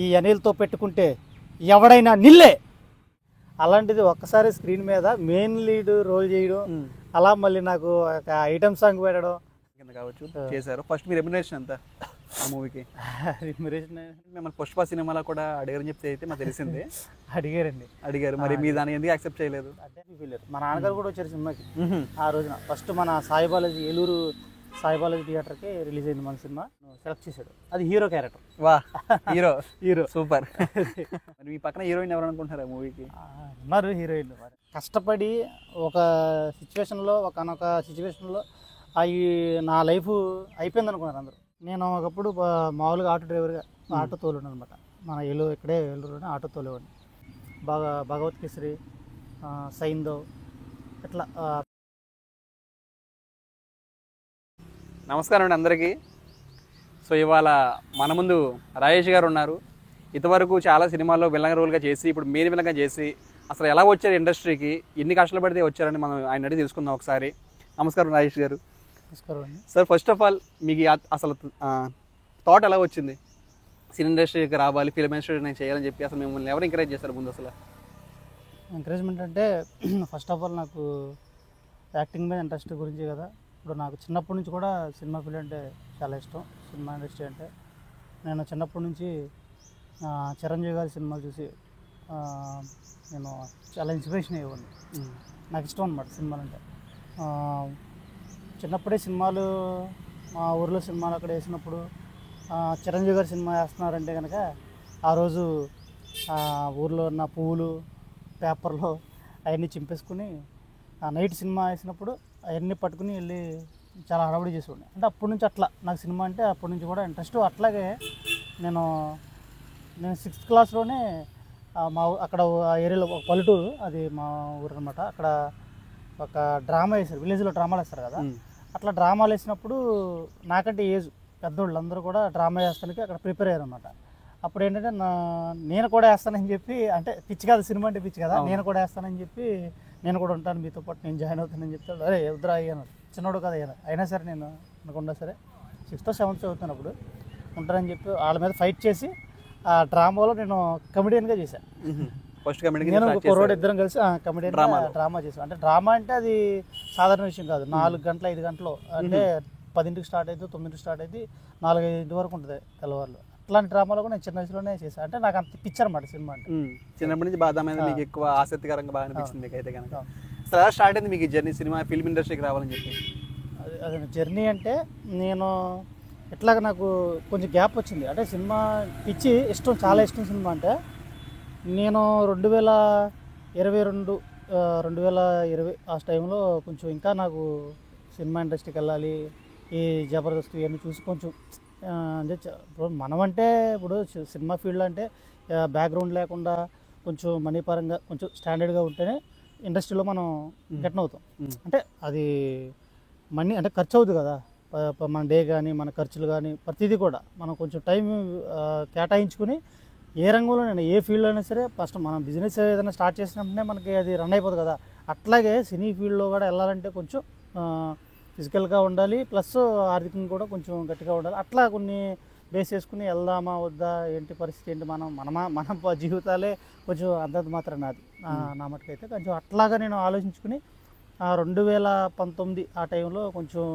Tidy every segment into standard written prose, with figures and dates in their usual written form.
ఈ అనిల్తో పెట్టుకుంటే ఎవడైనా నిల్లే. అలాంటిది ఒక్కసారి స్క్రీన్ మీద మెయిన్ లీడ్ రోల్ చేయడం, అలా మళ్ళీ నాకు ఒక ఐటమ్ సాంగ్ పెట్టడం కావచ్చు చేశారు. ఫస్ట్ మీ రెమ్యునరేషన్ ఎంత ఆ మూవీకి? రెమ్యునరేషన్ మిమ్మల్ని పుష్ప సినిమాలో కూడా అడిగారని చెప్తే అయితే మాకు తెలిసిందే. అడిగారు. మరి మీ దాన్ని ఎందుకు యాక్సెప్ట్ చేయలేదు? అంటే మా నాన్నగారు కూడా వచ్చారు సినిమాకి ఆ రోజున. ఫస్ట్ మన సాయిబాలాజీ ఏలూరు సాయిబాలాజీ థియేటర్కి రిలీజ్ అయింది మన సినిమా. సెలెక్ట్ చేశాడు. అది హీరో క్యారెక్టర్. వా, హీరో సూపర్. మరి మీ పక్కన హీరోయిన్ ఎవరు అనుకుంటున్నారు ఆ మూవీకి? ఉన్నారు హీరోయిన్. కష్టపడి ఒక సిచ్యువేషన్లో ఒకనొక సిచ్యువేషన్లో అవి నా లైఫ్ అయిపోయింది అనుకున్నారు అందరూ. నేను ఒకప్పుడు మామూలుగా ఆటో డ్రైవర్గా ఆటో తోలేను అనమాట. మన ఇక్కడే ఏలూరులోనే ఆటో తోలేవాడిని. భగవత్ కేసరి, సైందో ఇట్లా. నమస్కారం అండి అందరికీ. సో ఇవాళ మన ముందు రాజేష్ గారు ఉన్నారు. ఇంతవరకు చాలా సినిమాల్లో విలన్ రోల్గా చేసి ఇప్పుడు మెయిన్ విలన్గా చేసి అసలు ఎలా వచ్చారు ఇండస్ట్రీకి, ఎన్ని కష్టాలు పడితే వచ్చారని మనం ఆయన అడిగి తెలుసుకుందాం ఒకసారి. నమస్కారం రాజేష్ గారు. నమస్కారం అండి. సార్, ఫస్ట్ ఆఫ్ ఆల్ మీకు అసలు థాట్ ఎలా వచ్చింది సినీ ఇండస్ట్రీకి రావాలి, ఫిల్మ్ ఇండస్ట్రీ నేను చేయాలని చెప్పి? అసలు మిమ్మల్ని ఎవరు ఎంకరేజ్ చేస్తారు ముందు? అసలు ఎంకరేజ్మెంట్ అంటే ఫస్ట్ ఆఫ్ ఆల్ నాకు యాక్టింగ్ మీద ఇంట్రెస్ట్ గురించి కదా. ఇప్పుడు నాకు చిన్నప్పటి నుంచి కూడా సినిమా ఫీల్డ్ అంటే చాలా ఇష్టం. సినిమా ఇండస్ట్రీ అంటే నేను చిన్నప్పటి నుంచి చిరంజీవి గారి సినిమాలు చూసి నేను చాలా ఇన్స్పిరేషన్ అయ్యేవాడిని. నాకు ఇష్టం అనమాట సినిమాలు అంటే. చిన్నప్పుడే సినిమాలు మా ఊర్లో సినిమాలు అక్కడ వేసినప్పుడు చిరంజీవి గారి సినిమా వేస్తున్నారంటే కనుక ఆ రోజు ఊర్లో ఉన్న పువ్వులు పేపర్లో అవన్నీ చింపేసుకుని నైట్ సినిమా వేసినప్పుడు అవన్నీ పట్టుకుని వెళ్ళి చాలా హడావుడి చేసేవాడిని. అంటే అప్పటి నుంచి అట్లా నాకు సినిమా అంటే అప్పటి నుంచి కూడా ఇంట్రెస్ట్. అట్లాగే నేను 6th క్లాస్లోనే అక్కడ ఆ ఏరియాలో ఒక పల్లెటూరు, అది మా ఊరు అనమాట. అక్కడ ఒక డ్రామా వేశారు, విలేజ్లో డ్రామాలు వేస్తారు కదా. అట్లా డ్రామాలు వేసినప్పుడు నాకంటే ఏజ్ పెద్దోళ్ళు అందరూ కూడా డ్రామా వేస్తానికి అక్కడ ప్రిపేర్ అయ్యారు అనమాట. అప్పుడు ఏంటంటే నేను కూడా వేస్తానని చెప్పి, అంటే పిచ్చి కాదు, సినిమా అంటే పిచ్చి కదా, నేను కూడా వేస్తానని చెప్పి నేను కూడా ఉంటాను మీతో పాటు, నేను జాయిన్ అవుతానని చెప్తాడు. అరే ఎదురా అయ్యాను, చిన్నోడు కదా అయ్యాను, అయినా సరే నేను అనుకున్నా సరే 6th or 7th చదువుతాను అప్పుడు ఉంటానని చెప్పి వాళ్ళ మీద ఫైట్ చేసి ఆ డ్రామాలో నేను కమెడియన్గా చేశాను. ఫస్ట్ నేను కుర్రోడు ఇద్దరం కలిసి కమెడియన్ డ్రామా చేసాం. అంటే డ్రామా అంటే అది సాధారణ విషయం కాదు. 4 గంటలు 5 గంటలు, అంటే 10ంటికి స్టార్ట్ అయితే 9ంటికి స్టార్ట్ అయితే 4-5 వరకు ఉంటుంది తెల్లవారులు. అట్లాంటి డ్రామాలో కూడా నేను చిన్న వయసులోనే చేశాను. అంటే నాకు అంత పిచ్చి అనమాట సినిమా అంటే. చిన్నప్పటి నుంచి బాధ మీద మీకు ఎక్కువ ఆసక్తికరంగా బాగా అనిపించింది మీకు అయితే కనుక. అసలు ఎలా స్టార్ట్ అయింది మీకు జర్నీ సినిమా ఫిల్మ్ ఇండస్ట్రీకి రావాలని చెప్పి? అదే జర్నీ అంటే నేను ఇట్లాగ నాకు కొంచెం గ్యాప్ వచ్చింది. అంటే సినిమా పిచ్చి ఇష్టం, చాలా ఇష్టం సినిమా అంటే. నేను 2020 ఆ టైంలో కొంచెం ఇంకా నాకు సినిమా ఇండస్ట్రీకి వెళ్ళాలి, ఈ జబర్దస్త్ ఇవన్నీ చూసి కొంచెం అంటే ఇప్పుడు మనమంటే ఇప్పుడు సినిమా ఫీల్డ్ అంటే బ్యాక్గ్రౌండ్ లేకుండా కొంచెం మనీ పరంగా కొంచెం స్టాండర్డ్గా ఉంటేనే ఇండస్ట్రీలో మనం గెట్న్ అవుతాం. అంటే అది మనీ అంటే ఖర్చు అవుతుంది కదా, మన డే కానీ మన ఖర్చులు కానీ ప్రతిదీ కూడా మనం కొంచెం టైం కేటాయించుకుని ఏ రంగంలో నేను ఏ ఫీల్డ్ అయినా సరే ఫస్ట్ మనం బిజినెస్ ఏదైనా స్టార్ట్ చేసినప్పుడే మనకి అది రన్ అయిపోతుంది కదా. అట్లాగే సినీ ఫీల్డ్లో కూడా వెళ్ళాలంటే కొంచెం ఫిజికల్గా ఉండాలి, ప్లస్ ఆర్థికంగా కూడా కొంచెం గట్టిగా ఉండాలి. అట్లా కొన్ని బేస్ చేసుకుని వెళ్దామా వద్దా, ఏంటి పరిస్థితి ఏంటి, మన జీవితాలే కొంచెం అంతంత మాత్రం నాది నా మటుకైతే కొంచెం అట్లాగా నేను ఆలోచించుకుని 2019 ఆ టైంలో కొంచెం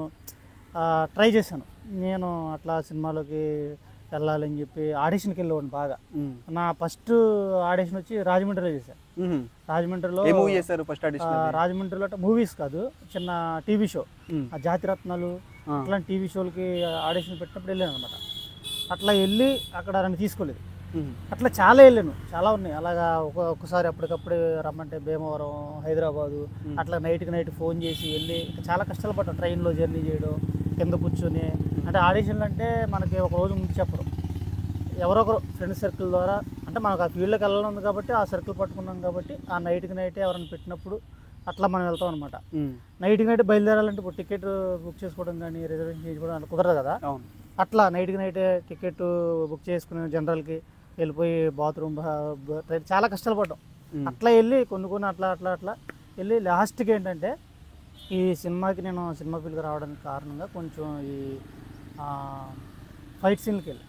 ట్రై చేశాను. నేను అట్లా సినిమాలోకి వెళ్ళాలని చెప్పి ఆడిషన్కి వెళ్ళేవాడిని బాగా. నా ఫస్ట్ ఆడిషన్ వచ్చి రాజమండ్రిలో చేశాను. రాజమండ్రిలో రాజమండ్రిలో మూవీస్ కాదు, చిన్న టీవీ షో, జాతిరత్నాలు అట్లాంటి టీవీ షోలకి ఆడిషన్ పెట్టినప్పుడు వెళ్ళాను అనమాట. అట్లా వెళ్ళి అక్కడ నన్ను తీసుకోలేదు. అట్లా చాలా వెళ్ళాను, చాలా ఉన్నాయి. అలాగా ఒక్కసారి అప్పటికప్పుడే రమ్మంటే భీమవరం, హైదరాబాదు, అట్లా నైట్కి నైట్ ఫోన్ చేసి వెళ్ళి చాలా కష్టాలు పడ్డాను. ట్రైన్లో జర్నీ చేయడం, కింద కూర్చొని. అంటే ఆడిషన్లు అంటే మనకి ఒక రోజు ముందు చెప్పడం, ఎవరొకరు ఫ్రెండ్ సర్కిల్ ద్వారా, అంటే మనకు ఆ ఫీల్డ్కి వెళ్ళాలి ఉంది కాబట్టి ఆ సర్కిల్ పట్టుకున్నాం కాబట్టి ఆ నైట్కి నైటే ఎవరైనా పెట్టినప్పుడు అట్లా మనం వెళ్తాం అనమాట. నైట్కి నైట్ బయలుదేరాలంటే ఇప్పుడు టికెట్ బుక్ చేసుకోవడం కానీ రిజర్వేషన్ చేసుకోవడం అంటే కుదరదు కదా. అట్లా నైట్కి నైటే టికెట్ బుక్ చేసుకుని జనరల్కి వెళ్ళిపోయి బాత్రూమ్ చాలా కష్టాలు పడ్డాం. అట్లా వెళ్ళి కొన్ని అట్లా వెళ్ళి లాస్ట్కి ఏంటంటే ఈ సినిమాకి నేను సినిమా ఫీల్డ్కి రావడానికి కారణంగా కొంచెం ఈ ఫైట్ సీన్కి వెళ్ళి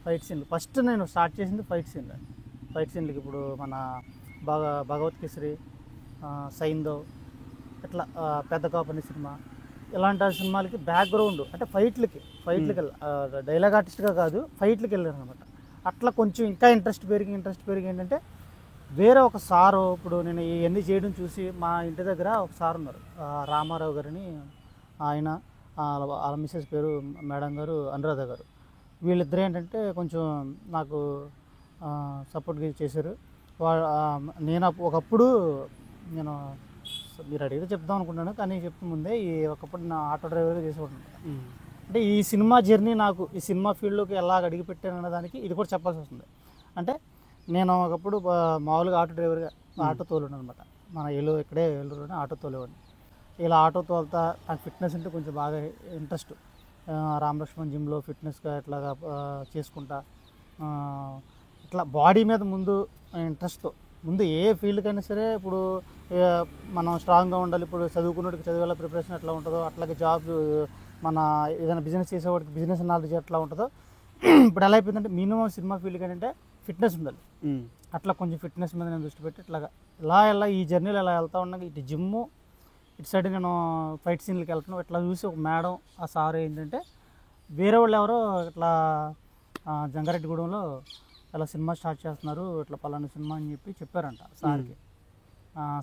ఫైట్ సీన్లు ఫస్ట్ నేను స్టార్ట్ చేసింది ఫైట్ సీన్లు అండి. ఫైట్ సీన్లకి ఇప్పుడు మన భగవత్ కేసరి, సైందవ్, ఇట్లా పెద్ద కాపని సినిమా, ఇలాంటి సినిమాలకి బ్యాక్గ్రౌండ్ అంటే ఫైట్లకి డైలాగ్ ఆర్టిస్ట్గా కాదు, ఫైట్లకి వెళ్ళాను అనమాట. అట్లా కొంచెం ఇంకా ఇంట్రెస్ట్ పెరిగి ఏంటంటే వేరే ఒక సారు, ఇప్పుడు నేను ఇవన్నీ చేయడం చూసి మా ఇంటి దగ్గర ఒక సార్ ఉన్నారు, రామారావు గారిని, ఆయన వాళ్ళ మిస్సెస్ పేరు మేడం గారు అనురాధ గారు. వీళ్ళిద్దరు ఏంటంటే కొంచెం నాకు సపోర్ట్ చేశారు. నేను ఒకప్పుడు నేను మీరు అడిగితే చెప్దాం అనుకుంటున్నాను, కానీ చెప్పే ముందే ఒకప్పుడు నా ఆటో డ్రైవర్గా చేసేవాడు. అంటే ఈ సినిమా జర్నీ నాకు ఈ సినిమా ఫీల్డ్లోకి ఎలా అడిగిపెట్టాను అనే దానికి ఇది కూడా చెప్పాల్సి వస్తుంది. అంటే నేను ఒకప్పుడు మామూలుగా ఆటో డ్రైవర్గా ఆటో తోలేను అనమాట. మన ఏలూరులోనే ఆటో తోలేవాడిని. ఇలా ఆటో తోలుతా నాకు ఫిట్నెస్ అంటే కొంచెం బాగా ఇంట్రెస్ట్. రామలక్ష్మణ్ జిమ్లో ఫిట్నెస్గా ఇట్లాగా చేసుకుంటా, ఇట్లా బాడీ మీద ముందు ఇంట్రెస్ట్తో ముందు ఏ ఫీల్డ్కైనా సరే ఇప్పుడు మనం స్ట్రాంగ్గా ఉండాలి. ఇప్పుడు చదువుకున్నోడికి చదివేలా ప్రిపరేషన్ ఎట్లా ఉంటుందో అట్లాగే జాబ్ మన ఏదైనా బిజినెస్ చేసేవాడికి బిజినెస్ నాలెడ్జ్ ఎట్లా ఉంటుందో ఇప్పుడు ఎలా అయిపోయిందంటే మినిమం సినిమా ఫీల్డ్ ఏంటంటే ఫిట్నెస్ ఉండాలి. అట్లా కొంచెం ఫిట్నెస్ మీద నేను దృష్టి పెట్టి ఇలా ఈ జర్నీలో ఇలా వెళ్తూ ఉన్నాక ఇటు జిమ్ము ఇటు సైడ్ నేను ఫైట్ సీన్లకి వెళ్తున్నాను. ఇట్లా చూసి ఒక మేడం ఆ సార్ ఏంటంటే వేరే వాళ్ళు ఎవరో ఇట్లా జంగారెడ్డిగూడెంలో ఇలా సినిమా స్టార్ట్ చేస్తున్నారు, ఇట్లా పలానా సినిమా అని చెప్పారంట సార్కి.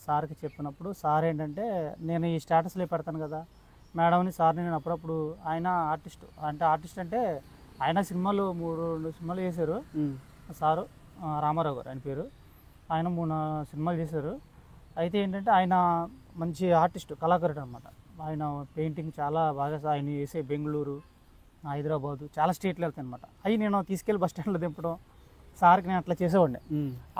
సార్కి చెప్పినప్పుడు సార్ ఏంటంటే నేను ఈ స్టేటస్లో పెడతాను కదా మేడంని, సార్ని నేను అప్పుడప్పుడు ఆయన ఆర్టిస్ట్ అంటే ఆయన సినిమాలు 3 సినిమాలు చేశారు సారు, రామారావు గారు ఆయన పేరు. ఆయన 3 సినిమాలు చేశారు. అయితే ఏంటంటే ఆయన మంచి ఆర్టిస్ట్, కళాకారుడు అనమాట. ఆయన పెయింటింగ్ చాలా బాగా ఆయన వేసే బెంగళూరు, హైదరాబాదు చాలా స్టేట్లు వెళ్తాయి అనమాట. అవి నేను తీసుకెళ్ళి బస్ స్టాండ్లో దింపడం సార్కి నేను అట్లా చేసేవాడిని.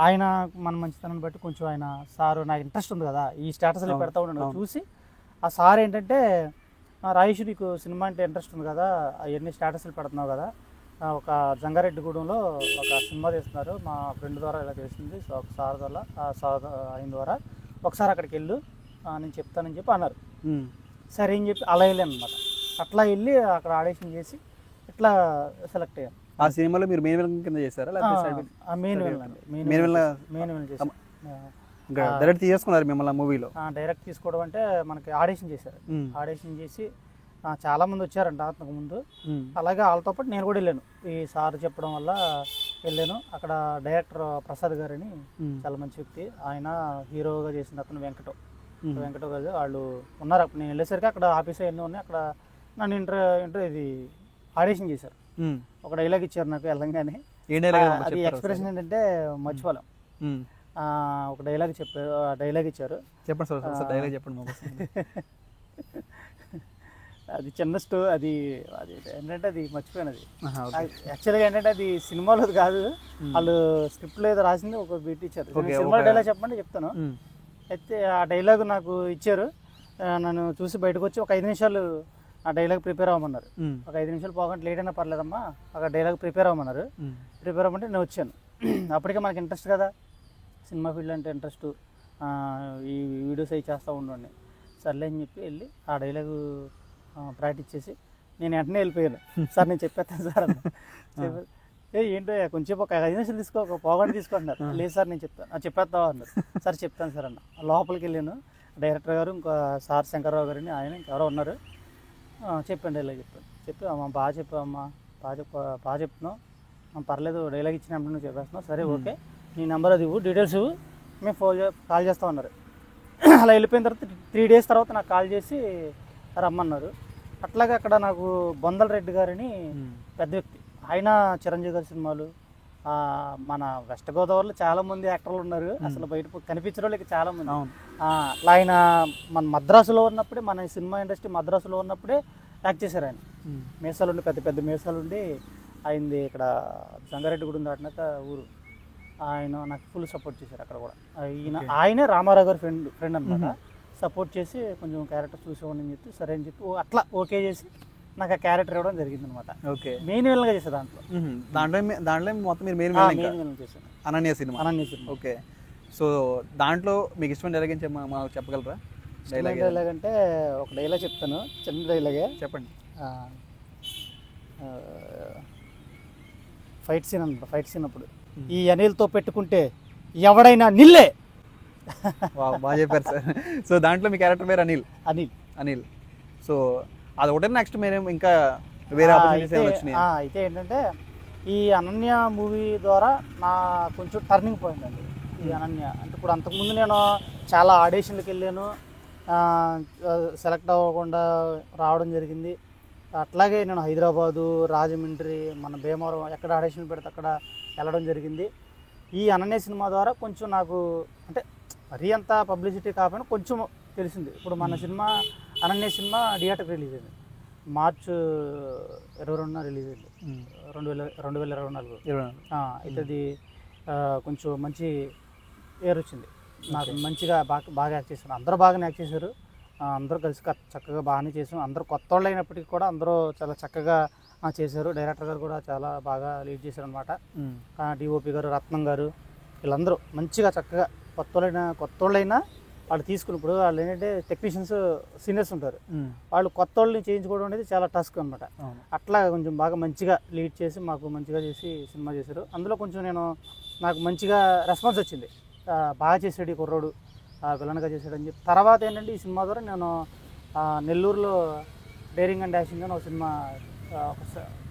ఆయన మన మంచితనాన్ని బట్టి కొంచెం ఆయన సారు నాకు ఇంట్రెస్ట్ ఉంది కదా ఈ స్టేటస్లో పెడతా ఉన్నాను చూసి ఆ సార్ ఏంటంటే రాయేష్ నీకు సినిమా అంటే ఇంట్రెస్ట్ ఉంది కదా, అవన్నీ స్టేటస్లు పెడుతున్నావు కదా, ఒక జంగారెడ్డిగూడెంలో ఒక సినిమా తీస్తున్నారు మా ఫ్రెండ్ ద్వారా ఇలా తెలిసింది, సో ఒక సార్ ద్వారా ఆయన ద్వారా ఒకసారి అక్కడికి వెళ్ళు నేను చెప్తానని చెప్పి అన్నారు. సరే అని చెప్పి అలా వెళ్ళాను అనమాట. అట్లా వెళ్ళి అక్కడ ఆడిషన్ చేసి ఇట్లా సెలెక్ట్ అయ్యాను. ఆ సినిమాలో మీరు మెయిన్ విలన్ కింద చేశారా? మెయిన్ విలన్ అండి, మెయిన్ విలన్ చేశాను. డైరెక్ట్ తీసుకున్నారు మిమ్మల్ని మూవీలో? డైరెక్ట్ తీసుకోవడం అంటే మనకి ఆడిషన్ చేశారు. ఆడిషన్ చేసి చాలామంది వచ్చారంట అంతకు ముందు. అలాగే వాళ్ళతో పాటు నేను కూడా వెళ్ళాను. ఈ సార్ చెప్పడం వల్ల వెళ్ళాను. అక్కడ డైరెక్టర్ ప్రసాద్ గారని చాలా మంచి వ్యక్తి, ఆయన హీరోగా చేసిన అతను వెంకటో గారు వాళ్ళు ఉన్నారు. అప్పుడు నేను వెళ్ళేసరికి అక్కడ ఆఫీస్ అన్నీ ఉన్నాయి. అక్కడ నన్ను ఇది ఆడిషన్ చేశారు. ఒక డైలాగ్ ఇచ్చారు నాకు వెళ్ళంగానే. అది ఎక్స్ప్రెషన్ ఏంటంటే మర్చిపోలేం. ఒక డైలాగ్ చెప్పారు, డైలాగ్ ఇచ్చారు. చెప్పండి సార్, డైలాగ్ చెప్పండి. అది చిన్న అది ఏంటంటే అది మర్చిపోయాను. అది యాక్చువల్గా ఏంటంటే అది సినిమాలో కాదు, వాళ్ళు స్క్రిప్ట్లో ఏదో రాసింది ఒక బీట్ ఇచ్చారు. సినిమా డైలాగ్ చెప్పండి చెప్తాను. అయితే ఆ డైలాగ్ నాకు ఇచ్చారు. నన్ను చూసి బయటకు వచ్చి ఒక 5 నిమిషాలు ఆ డైలాగ్ ప్రిపేర్ అవ్వమన్నారు. ఒక 5 నిమిషాలు పోగంటే లేట్ అయినా పర్లేదమ్మా, అక్కడ డైలాగ్ ప్రిపేర్ అవ్వమన్నారు. ప్రిపేర్ అవ్వమంటే నేను వచ్చాను. అప్పటికే మనకి ఇంట్రెస్ట్ కదా, సినిమా ఫీల్డ్ అంటే ఇంట్రెస్ట్, ఈ వీడియోస్ అవి చేస్తూ ఉండండి. సర్లే అని చెప్పి వెళ్ళి ఆ డైలాగు ప్రాక్టీస్ చేసి నేను వెంటనే వెళ్ళిపోయాను. సార్ నేను చెప్పేస్తాను సార్ అన్న. ఏంటో కొంచెం ఒక 5 నిమిషాలు తీసుకో, ఒక పోగంట తీసుకుంటున్నారు. లేదు సార్ నేను చెప్తాను, చెప్పేస్తావా అన్నారు. సార్ చెప్తాను సార్ అన్న. లోపలికి వెళ్ళాను. డైరెక్టర్ గారు ఇంకా సార్ శంకర్రావు గారిని ఆయన ఇంకెవరో ఉన్నారు. చెప్పాను, డైలాగ్ చెప్పి అమ్మ బాగా చెప్పావమ్మా, బాగా చెప్తున్నావు, పర్లేదు డైలాగ్ ఇచ్చినప్పుడు నువ్వు చెప్పేస్తున్నావు, సరే ఓకే నీ నెంబర్ అది ఇవ్వు, డీటెయిల్స్ ఇవ్వు, మేము కాల్ చేస్తా ఉన్నారు. అలా వెళ్ళిపోయిన తర్వాత 3 డేస్ తర్వాత నాకు కాల్ చేసి రమ్మన్నారు. అట్లాగే అక్కడ నాకు బొందల రెడ్డి గారిని పెద్ద వ్యక్తి, ఆయన చిరంజీవి గారి సినిమాలు, మన వెస్ట్ గోదావరిలో చాలామంది యాక్టర్లు ఉన్నారు, అసలు బయట కనిపించిన వాళ్ళకి చాలామంది. అట్లా ఆయన మన మద్రాసులో ఉన్నప్పుడే, మన సినిమా ఇండస్ట్రీ మద్రాసులో ఉన్నప్పుడే యాక్ట్ చేశారు. ఆయన మీసాలుండి, పెద్ద పెద్ద మీసాలుండి, ఆయనది ఇక్కడ జంగారెడ్డిగూడెం దాటినాక ఊరు. ఆయన నాకు ఫుల్ సపోర్ట్ చేశారు అక్కడ కూడా. ఆయనే రామారావు గారి ఫ్రెండ్ అనమాట. సపోర్ట్ చేసి కొంచెం క్యారెక్టర్ చూసేవాడిని అని చెప్పి సరే అని చెప్పి అట్లా ఓకే చేసి నాకు ఆ క్యారెక్టర్ ఇవ్వడం జరిగింది అనమాట. ఓకే, మెయిన్ విలన్గా చేసే దాంట్లో మొత్తం మీరు మెయిన్ విలన్ చేశాను. అనన్య సినిమా. ఓకే, సో దాంట్లో మీకు ఇష్టమైన డైలాగ్ ఏం మాకు చెప్పగలరా? డైలాగ్ అంటే ఒక డైలాగ్ చెప్తాను, చిన్న డైలాగే చెప్పండి. ఫైట్ సీన్ అనమాట. ఫైట్ సీన్ అప్పుడు ఈ అనిల్తో పెట్టుకుంటే ఎవడైనా నిల్లే. బాగా చెప్పారు సార్. సో దాంట్లో మీ క్యారెక్టర్ పేరు అనిల్. అనిల్. సో అది ఒకటే నెక్స్ట్ మీరేమో ఇంకా వేరే ఆపర్చునిటీస్ వచ్చినాయి? అయితే ఏంటంటే ఈ అనన్య మూవీ ద్వారా నా కొంచెం టర్నింగ్ పాయింట్ అండి ఈ అనన్య. అంటే ఇప్పుడు అంతకుముందు నేను చాలా ఆడిషన్లకు వెళ్ళాను, సెలెక్ట్ అవ్వకుండా రావడం జరిగింది. అట్లాగే నేను హైదరాబాదు, రాజమండ్రి, మన భీమవరం ఎక్కడ ఆడిషన్ పెడితే అక్కడ వెళ్ళడం జరిగింది. ఈ అనన్య సినిమా ద్వారా కొంచెం నాకు అంటే మరీ అంత పబ్లిసిటీ కాకపోయినా కొంచెం తెలిసింది. ఇప్పుడు మన సినిమా అనన్య సినిమా థియేటర్కి రిలీజ్ అయింది, మార్చ్ 22న రిలీజ్ అయింది, 2024. అయితే అది కొంచెం మంచి పేరు వచ్చింది నాకు. మంచిగా బాగా యాక్ట్ చేశాను, అందరూ బాగానే యాక్ట్ చేశారు, అందరూ కలిసి చక్కగా బాగానే చేసాం. అందరూ కొత్త వాళ్ళు అయినప్పటికీ కూడా అందరూ చాలా చక్కగా చేశారు. డైరెక్టర్ గారు కూడా చాలా బాగా లీడ్ చేశారు అనమాట. డిఓపి గారు, రత్నం గారు, వీళ్ళందరూ మంచిగా చక్కగా కొత్త వాళ్ళైనా వాళ్ళు తీసుకుని, ఇప్పుడు వాళ్ళు ఏంటంటే టెక్నీషియన్స్ సీనియర్స్ ఉంటారు, వాళ్ళు కొత్త వాళ్ళని చేయించుకోవడం అనేది చాలా టస్క్ అనమాట. అట్లా కొంచెం బాగా మంచిగా లీడ్ చేసి మాకు మంచిగా చేసి సినిమా చేశారు. అందులో కొంచెం నాకు మంచిగా రెస్పాన్స్ వచ్చింది, బాగా చేసాడు ఈ కుర్రోడు, విలన్గా చేశాడు అని చెప్పి. తర్వాత ఏంటంటే ఈ సినిమా ద్వారా నేను నెల్లూరులో డేరింగ్ అండ్ డాషింగ్ అని ఒక సినిమా